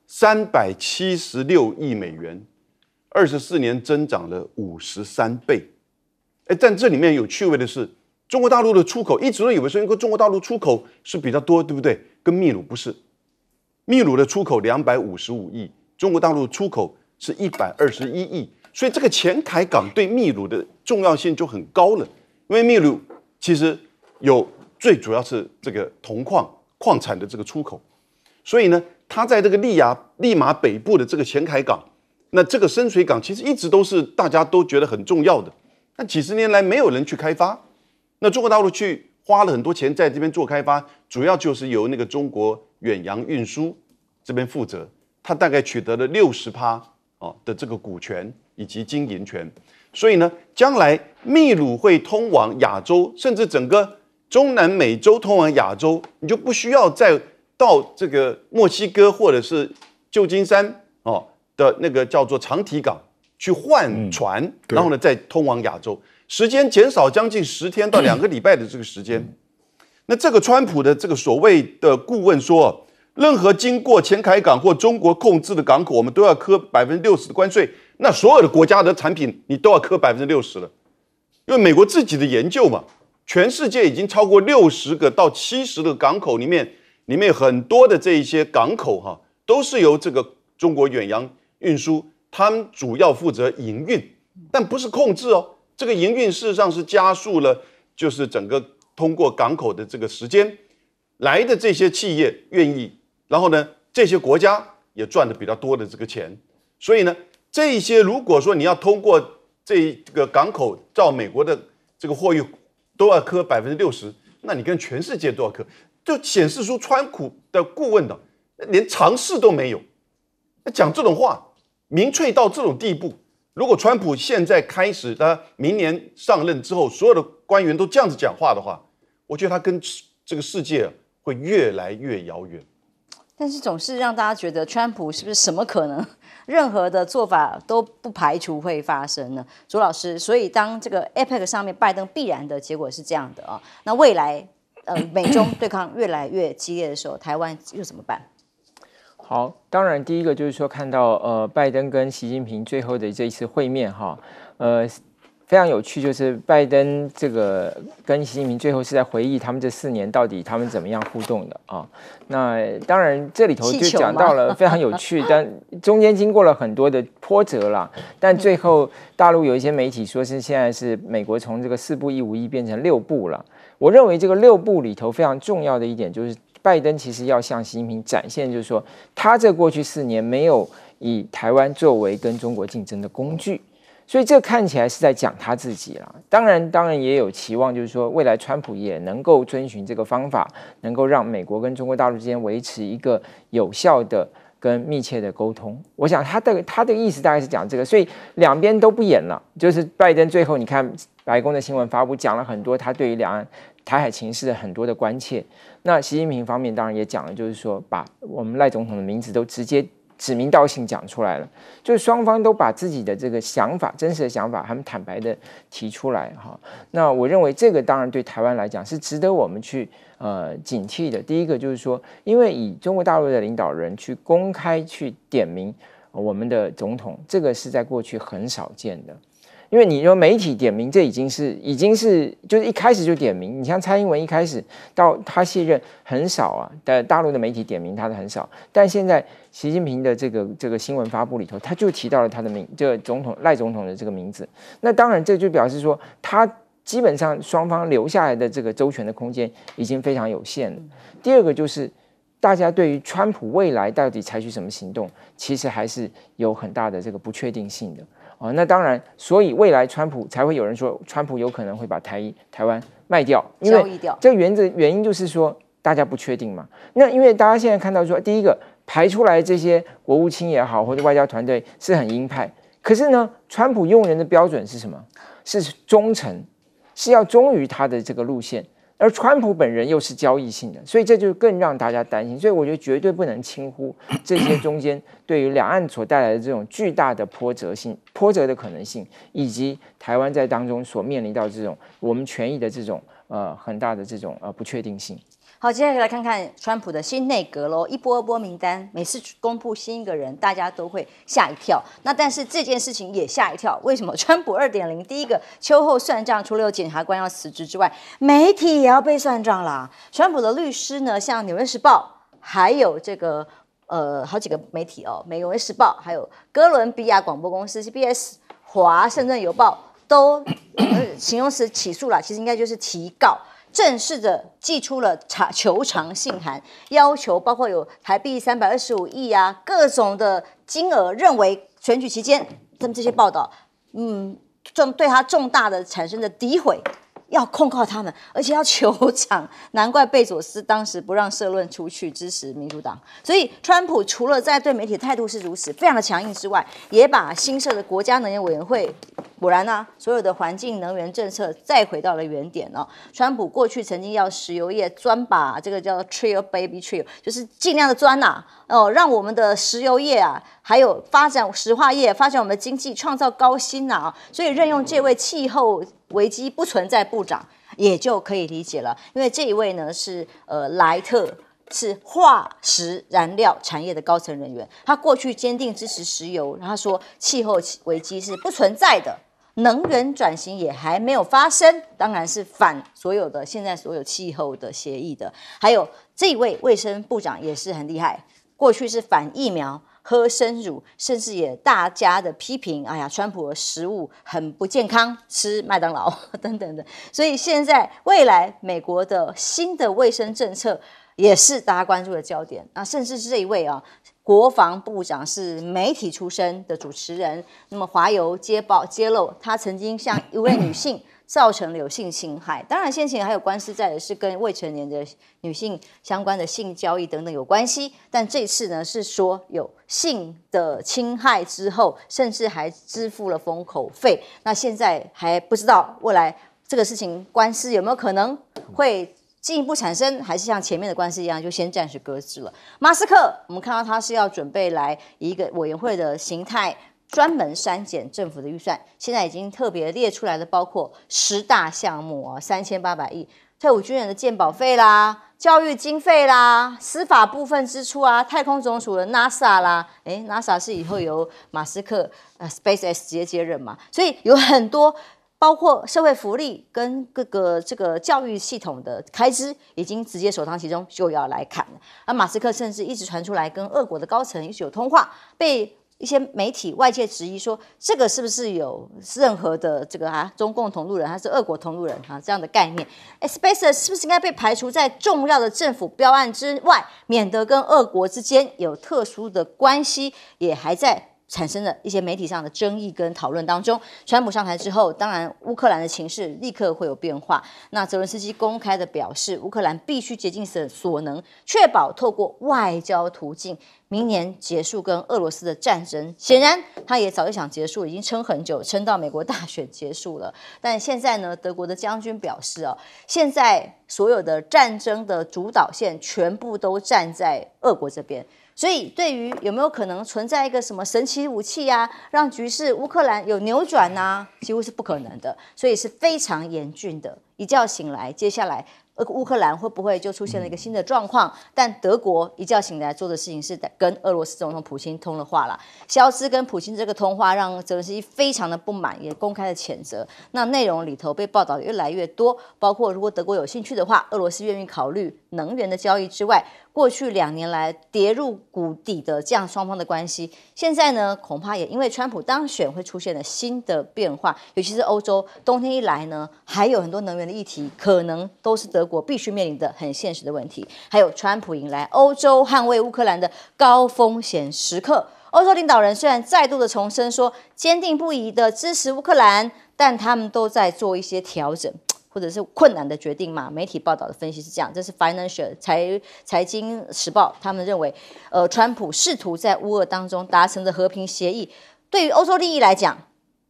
，376亿美元，24年增长了53倍。但这里面有趣味的是，中国大陆的出口一直都以为说，因为中国大陆出口是比较多，对不对？跟秘鲁不是，秘鲁的出口255亿，中国大陆出口是121亿，所以这个前海港对秘鲁的重要性就很高了。因为秘鲁其实有最主要是这个铜矿产的这个出口，所以呢，它在这个利马北部的这个前海港，那这个深水港其实一直都是大家都觉得很重要的，但几十年来没有人去开发。那中国大陆去花了很多钱在这边做开发，主要就是由那个中国远洋运输这边负责，它大概取得了60%的这个股权以及经营权，所以呢，将来秘鲁会通往亚洲，甚至整个中南美洲通往亚洲，你就不需要再到这个墨西哥或者是旧金山的那个叫做长堤港去换船，然后呢再通往亚洲。时间减少将近10天到2个礼拜的这个时间。那这个川普的这个所谓的顾问说，任何经过前海港或中国控制的港口，我们都要课60%的关税。那所有的国家的产品你都要课60%了，因为美国自己的研究嘛，全世界已经超过60个到70个港口里面很多的这一些港口都是由这个中国远洋运输，他们主要负责营运，但不是控制哦。这个营运事实上是加速了，就是整个通过港口的这个时间，来的这些企业愿意，然后呢，这些国家也赚的比较多的这个钱，所以呢，这些如果说你要通过这个港口照美国的这个货运都要课60%，那你跟全世界都要课，就显示出川普的顾问的连尝试都没有，讲这种话，民粹到这种地步。如果川普现在开始，他明年上任之后，所有的官员都这样子讲话的话，我觉得他跟这个世界会越来越遥远。但是总是让大家觉得，川普是不是什么可能，任何的做法都不排除会发生呢？朱老师，所以当这个 APEC 上面拜登必然的结果是这样的啊，那未来美中对抗越来越激烈的时候，台湾又怎么办？好，当然第一个就是说看到拜登跟习近平最后的这一次会面哈，非常有趣，就是拜登这个跟习近平最后是在回忆他们这4年到底他们怎么样互动的啊。那当然这里头就讲到了非常有趣，但中间经过了很多的波折啦。但最后大陆有一些媒体说是现在是美国从这个4步151变成6步了。我认为这个6步里头非常重要的一点就是，拜登其实要向习近平展现，就是说他这过去4年没有以台湾作为跟中国竞争的工具。所以这看起来是在讲他自己啦，当然也有期望，就是说未来川普也能够遵循这个方法，能够让美国跟中国大陆之间维持一个有效的跟密切的沟通。我想他的意思大概是讲这个，所以两边都不演了。就是拜登最后你看白宫的新闻发布讲了很多他对于两岸台海情势的很多的关切，那习近平方面当然也讲了，就是说把我们赖总统的名字都直接指名道姓讲出来了，就是双方都把自己的这个想法、真实的想法，他们坦白的提出来哈。那我认为这个当然对台湾来讲是值得我们去警惕的。第一个就是说，因为以中国大陆的领导人去公开去点名我们的总统，这个是在过去很少见的。因为你说媒体点名，这已经是就是一开始就点名。你像蔡英文一开始到他卸任很少啊，但大陆的媒体点名他的很少。但现在习近平的这个新闻发布里头，他就提到了他的这个赖总统的这个名字。那当然这就表示说，他基本上双方留下来的这个周全的空间已经非常有限了。第二个就是大家对于川普未来到底采取什么行动，其实还是有很大的这个不确定性的。那当然，所以未来川普才会有人说，川普有可能会把台湾卖掉，因为这个原因就是说大家不确定嘛。那因为大家现在看到说，第一个排出来这些国务卿也好，或者外交团队是很鹰派，可是呢，川普用人的标准是什么？是忠诚，是要忠于他的这个路线。而川普本人又是交易性的，所以这就更让大家担心。所以我觉得绝对不能轻忽这些中间对于两岸所带来的这种巨大的波折的可能性，以及台湾在当中所面临到这种我们权益的这种很大的这种不确定性。好，接下来来看看川普的新内阁喽，一波名单，每次公布新一个人，大家都会吓一跳。那但是这件事情也吓一跳，为什么？川普2.0第一个秋后算账，除了有检察官要辞职之外，媒体也要被算账啦。川普的律师呢，像《纽约时报》，还有这个好几个媒体哦，《纽约时报》，还有哥伦比亚广播公司 CBS、华盛顿邮报都形容词起诉啦，其实应该就是提告。正式的寄出了求偿信函，要求包括有台币325亿啊，各种的金额，认为选举期间这些报道，对他重大的产生的诋毁，要控告他们，而且要求偿。难怪贝佐斯当时不让社论出去支持民主党。所以川普除了在对媒体的态度是如此非常的强硬之外，也把新设的国家能源委员会，果然啊，所有的环境能源政策再回到了原点哦。川普过去曾经要石油业专把这个叫 Trial Baby Trial， 就是尽量的钻让我们的石油业啊，还有发展石化业，发展我们的经济，创造高薪所以任用这位气候危机不存在部长也就可以理解了，因为这一位呢是莱特。是化石燃料产业的高层人员，他过去坚定支持石油，然后他说气候危机是不存在的，能源转型也还没有发生，当然是反现在所有气候的协议的。还有这一位卫生部长也是很厉害，过去是反疫苗、喝生乳，甚至也大家的批评，哎呀，川普的食物很不健康，吃麦当劳等等的。所以现在未来美国的新的卫生政策也是大家关注的焦点甚至是这一位国防部长是媒体出身的主持人，那么华邮揭露他曾经向一位女性造成了有性侵害，当然先前还有官司在的是跟未成年的女性相关的性交易等等有关系，但这次呢是说有性的侵害之后，甚至还支付了封口费。那现在还不知道未来这个事情官司有没有可能会进一步产生，还是像前面的官司一样，就先暂时搁置了。马斯克，我们看到他是要准备来以一个委员会的形态，专门删减政府的预算，现在已经特别列出来的，包括10大项目3800亿，退伍军人的健保费啦，教育经费啦，司法部分支出太空总署的 NASA 啦，NASA 是以后由马斯克SpaceX 直接接任嘛，所以有很多。包括社会福利跟各个这个教育系统的开支，已经直接首当其冲就要来砍了。而马斯克甚至一直传出来跟俄国的高层一直有通话，被一些媒体外界质疑说，这个是不是有任何的这个中共同路人，还是俄国同路人这样的概念？SpaceX 是不是应该被排除在重要的政府标案之外，免得跟俄国之间有特殊的关系，也还在产生了一些媒体上的争议跟讨论当中。川普上台之后，当然乌克兰的情势立刻会有变化。那泽伦斯基公开的表示，乌克兰必须竭尽所能，确保透过外交途径，明年结束跟俄罗斯的战争。显然，他也早就想结束，已经撑很久，撑到美国大选结束了。但现在呢，德国的将军表示现在所有的战争的主导线全部都站在俄国这边。所以，对于有没有可能存在一个什么神奇武器让局势乌克兰有扭转几乎是不可能的。所以是非常严峻的。一觉醒来，接下来乌克兰会不会就出现了一个新的状况？但德国一觉醒来做的事情是跟俄罗斯总统普京通了话了。肖兹跟普京这个通话让泽连斯基非常的不满，也公开的谴责。那内容里头被报道越来越多，包括如果德国有兴趣的话，俄罗斯愿意考虑能源的交易之外，过去2年来跌入谷底的这样双方的关系，现在呢恐怕也因为川普当选会出现了新的变化，尤其是欧洲冬天一来呢，还有很多能源的议题，可能都是德国必须面临的很现实的问题。还有川普迎来欧洲捍卫乌克兰的高风险时刻，欧洲领导人虽然再度的重申说坚定不移的支持乌克兰，但他们都在做一些调整。或者是困难的决定嘛？媒体报道的分析是这样，这是 Financial 财经时报，他们认为，川普试图在乌俄当中达成的和平协议，对于欧洲利益来讲，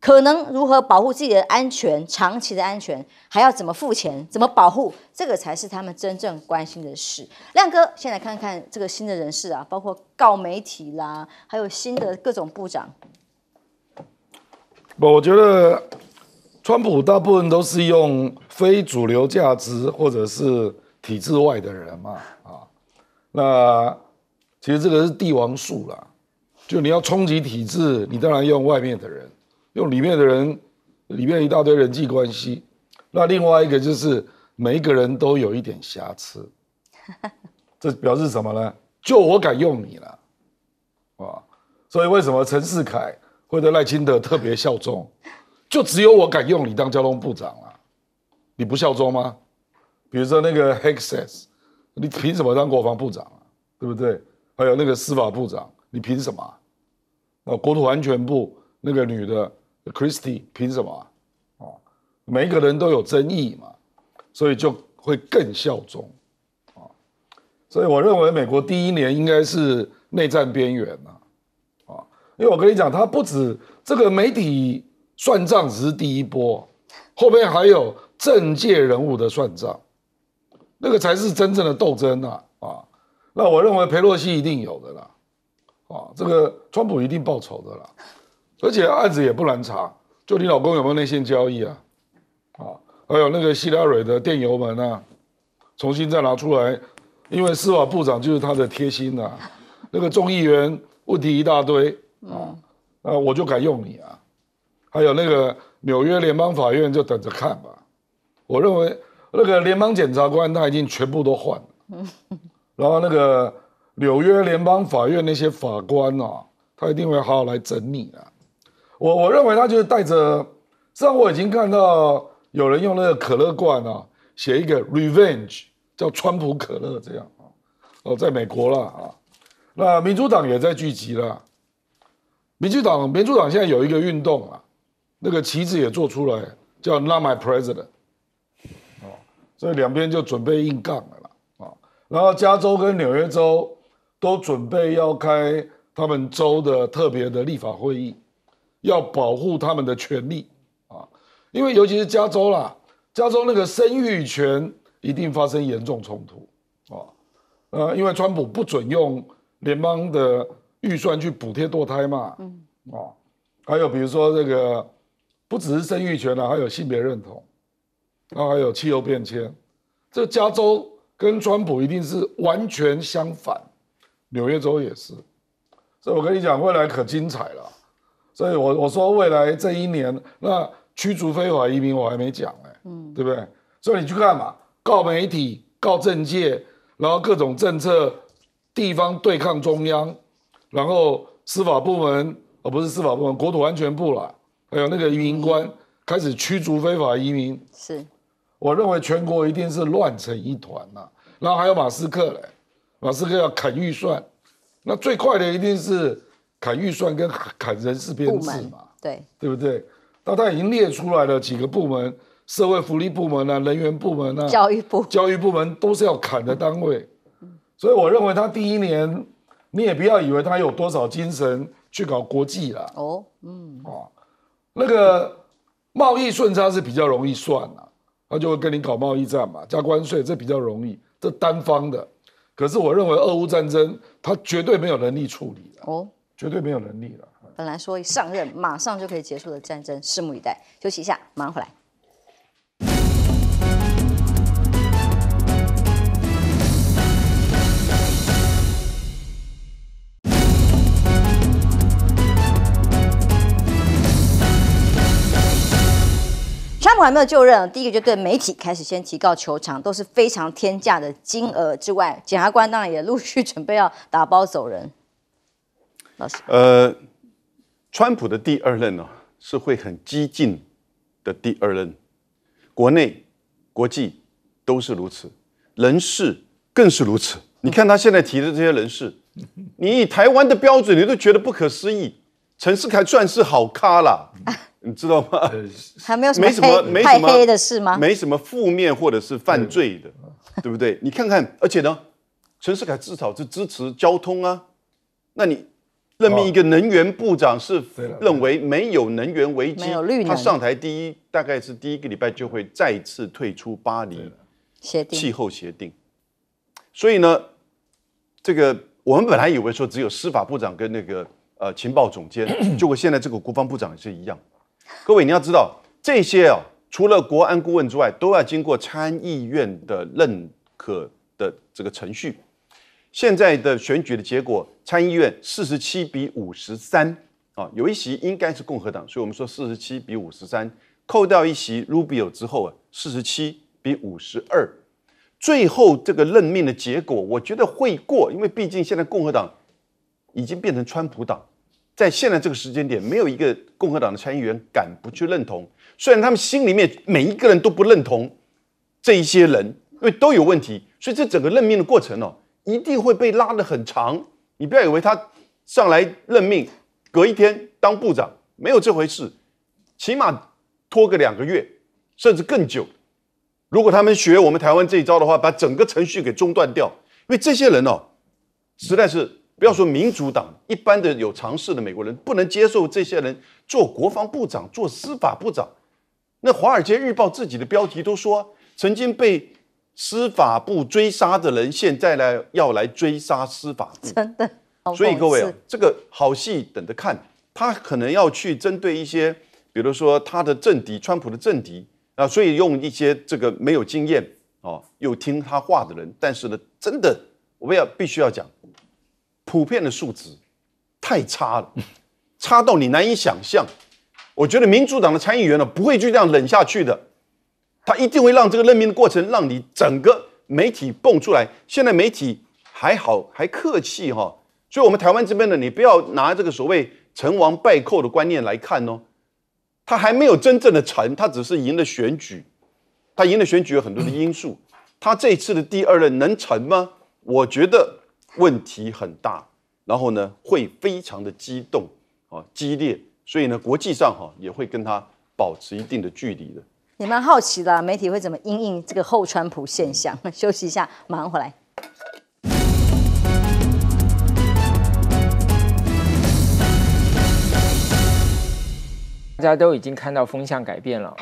可能如何保护自己的安全，长期的安全，还要怎么付钱，怎么保护，这个才是他们真正关心的事。亮哥，先来看看这个新的人事啊，包括告媒体啦，还有新的各种部长。我觉得。川普大部分都是用非主流价值或者是体制外的人嘛，那其实这个是帝王术啦，就你要冲击体制，你当然用外面的人，用里面的人，里面一大堆人际关系。那另外一个就是每一个人都有一点瑕疵，这表示什么呢？就我敢用你了，所以为什么陈世凯会对赖清德特别效忠？就只有我敢用你当交通部长了，你不效忠吗？比如说那个 Hexas， 你凭什么当国防部长啊？对不对？还有那个司法部长，你凭什么？国土安全部那个女的 Christie 凭什么？每一个人都有争议嘛，所以就会更效忠。所以我认为美国第1年应该是内战边缘啊，因为我跟你讲，他不止这个媒体。算账只是第一波，后面还有政界人物的算账，那个才是真正的斗争啊！那我认为裴洛西一定有的啦，这个川普一定报仇的啦，而且案子也不难查，就你老公有没有内线交易啊？还有那个希拉蕊的电邮门啊，重新再拿出来，因为司法部长就是他的贴心啊，那个众议员问题一大堆我就敢用你啊！还有那个纽约联邦法院就等着看吧，我认为那个联邦检察官他已经全部都换了，然后那个纽约联邦法院那些法官他一定会好好来整你啊。我认为他就是带着，实际上我已经看到有人用那个可乐罐写一个 revenge 叫川普可乐这样在美国啦那民主党也在聚集了，民主党现在有一个运动那个旗帜也做出来，叫 Not My President， 所以两边就准备硬杠了啦，然后加州跟纽约州都准备要开他们州的特别的立法会议，要保护他们的权利因为尤其是加州啦，加州那个生育权一定发生严重冲突因为川普不准用联邦的预算去补贴堕胎嘛，还有比如说这个。不只是生育权还有性别认同，然后还有气候变迁，这加州跟川普一定是完全相反，纽约州也是，所以我跟你讲，未来可精彩了。所以我说未来这1年，那驱逐非法移民我还没讲对不对？所以你去看嘛，告媒体、告政界，然后各种政策，地方对抗中央，然后司法部门不是司法部门，国土安全部啦。还有那个移民官开始驱逐非法移民，是，我认为全国一定是乱成一团然后还有马斯克马斯克要砍预算，那最快的一定是砍预算跟砍人事编制嘛，对不对？那他已经列出来了几个部门，社会福利部门人员部门教育部门都是要砍的单位，所以我认为他第1年，你也不要以为他有多少精神去搞国际啦，那个贸易顺差是比较容易算他就会跟你搞贸易战嘛，加关税，这比较容易，这单方的。可是我认为俄乌战争，他绝对没有能力处理绝对没有能力了。本来说一上任马上就可以结束的战争，拭目以待。休息一下，马上回来。川普还没有就任，第一个就对媒体开始先提告求偿，都是非常天价的金额之外，检察官当然也陆续准备要打包走人。老师，川普的第二任呢，是会很激进的第二任，国内、国际都是如此，人事更是如此。你看他现在提的这些人事，你以台湾的标准，你都觉得不可思议。陈世凯算是好咖啦，你知道吗？还没有什么太黑的事吗？没什么负面或者是犯罪的，对不对？你看看，而且呢，陈世凯至少是支持交通啊，那你任命一个能源部长是认为没有能源危机，他上台大概是第一个礼拜就会再次退出巴黎气候协定。所以呢，这个我们本来以为说只有司法部长跟那个情报总监，结果现在这个国防部长也是一样。各位你要知道，这些除了国安顾问之外，都要经过参议院的认可的这个程序。现在的选举的结果，参议院47-53有一席应该是共和党，所以我们说47-53，扣掉一席 Rubio 之后47-52，最后这个任命的结果，我觉得会过，因为毕竟现在共和党已经变成川普党，在现在这个时间点，没有一个共和党的参议员敢不去认同，虽然他们心里面每一个人都不认同这一些人，因为都有问题，所以这整个任命的过程一定会被拉得很长。你不要以为他上来任命，隔一天当部长，没有这回事，起码拖个2个月，甚至更久。如果他们学我们台湾这一招的话，把整个程序给中断掉，因为这些人实在是不要说民主党，一般的有常识的美国人不能接受这些人做国防部长、做司法部长。那《华尔街日报》自己的标题都说，曾经被司法部追杀的人，现在要来追杀司法部，真的。所以各位这个好戏等着看。他可能要去针对一些，比如说他的政敌，川普的政敌所以用一些这个没有经验又听他话的人。但是呢，真的我们必须要讲，普遍的素质太差了，差到你难以想象。我觉得民主党的参议员不会就这样忍下去的。他一定会让这个任命的过程，让你整个媒体蹦出来。现在媒体还好，还客气所以我们台湾这边呢，你不要拿这个所谓成王败寇的观念来看他还没有真正的成，他只是赢了选举。他赢了选举有很多的因素，他这一次的第二任能成吗？我觉得问题很大，然后呢会非常的激动激烈，所以呢国际上也会跟他保持一定的距离的。也蛮好奇的媒体会怎么因应这个后川普现象。休息一下，马上回来。大家都已经看到风向改变了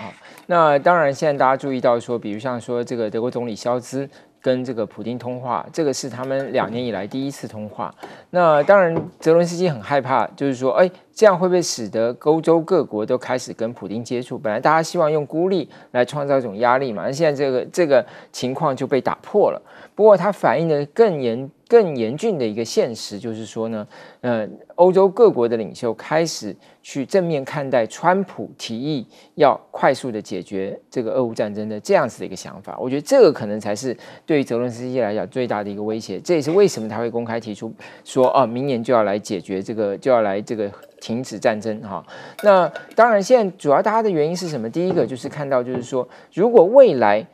那当然，现在大家注意到说，比如像说这个德国总理肖兹跟这个普丁通话，这个是他们2年以来第一次通话。那当然，泽伦斯基很害怕，就是说，这样会不会使得欧洲各国都开始跟普丁接触？本来大家希望用孤立来创造一种压力嘛，那现在这个情况就被打破了。不过，它反映的更严峻的一个现实，就是说呢，欧洲各国的领袖开始去正面看待川普提议要快速的解决这个俄乌战争的这样子的一个想法。我觉得这个可能才是对于泽伦斯基来讲最大的一个威胁。这也是为什么他会公开提出说，明年就要来解决这个，就要来这个停止战争那当然，现在主要大家的原因是什么？第一个就是看到，就是说，如果未来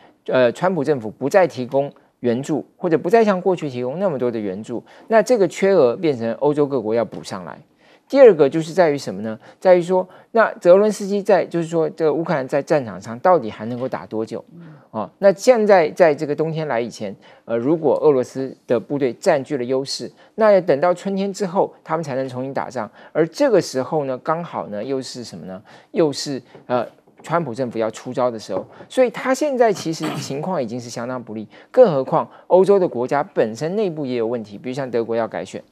川普政府不再提供援助，或者不再像过去提供那么多的援助，那这个缺额变成欧洲各国要补上来。第二个就是在于什么呢？在于说，那泽伦斯基就是说，这个乌克兰在战场上到底还能够打多久？那现在在这个冬天来以前，如果俄罗斯的部队占据了优势，那要等到春天之后，他们才能重新打仗。而这个时候呢，刚好呢，又是什么呢？又是川普政府要出招的时候，所以他现在其实情况已经是相当不利，更何况欧洲的国家本身内部也有问题，比如像德国要改选，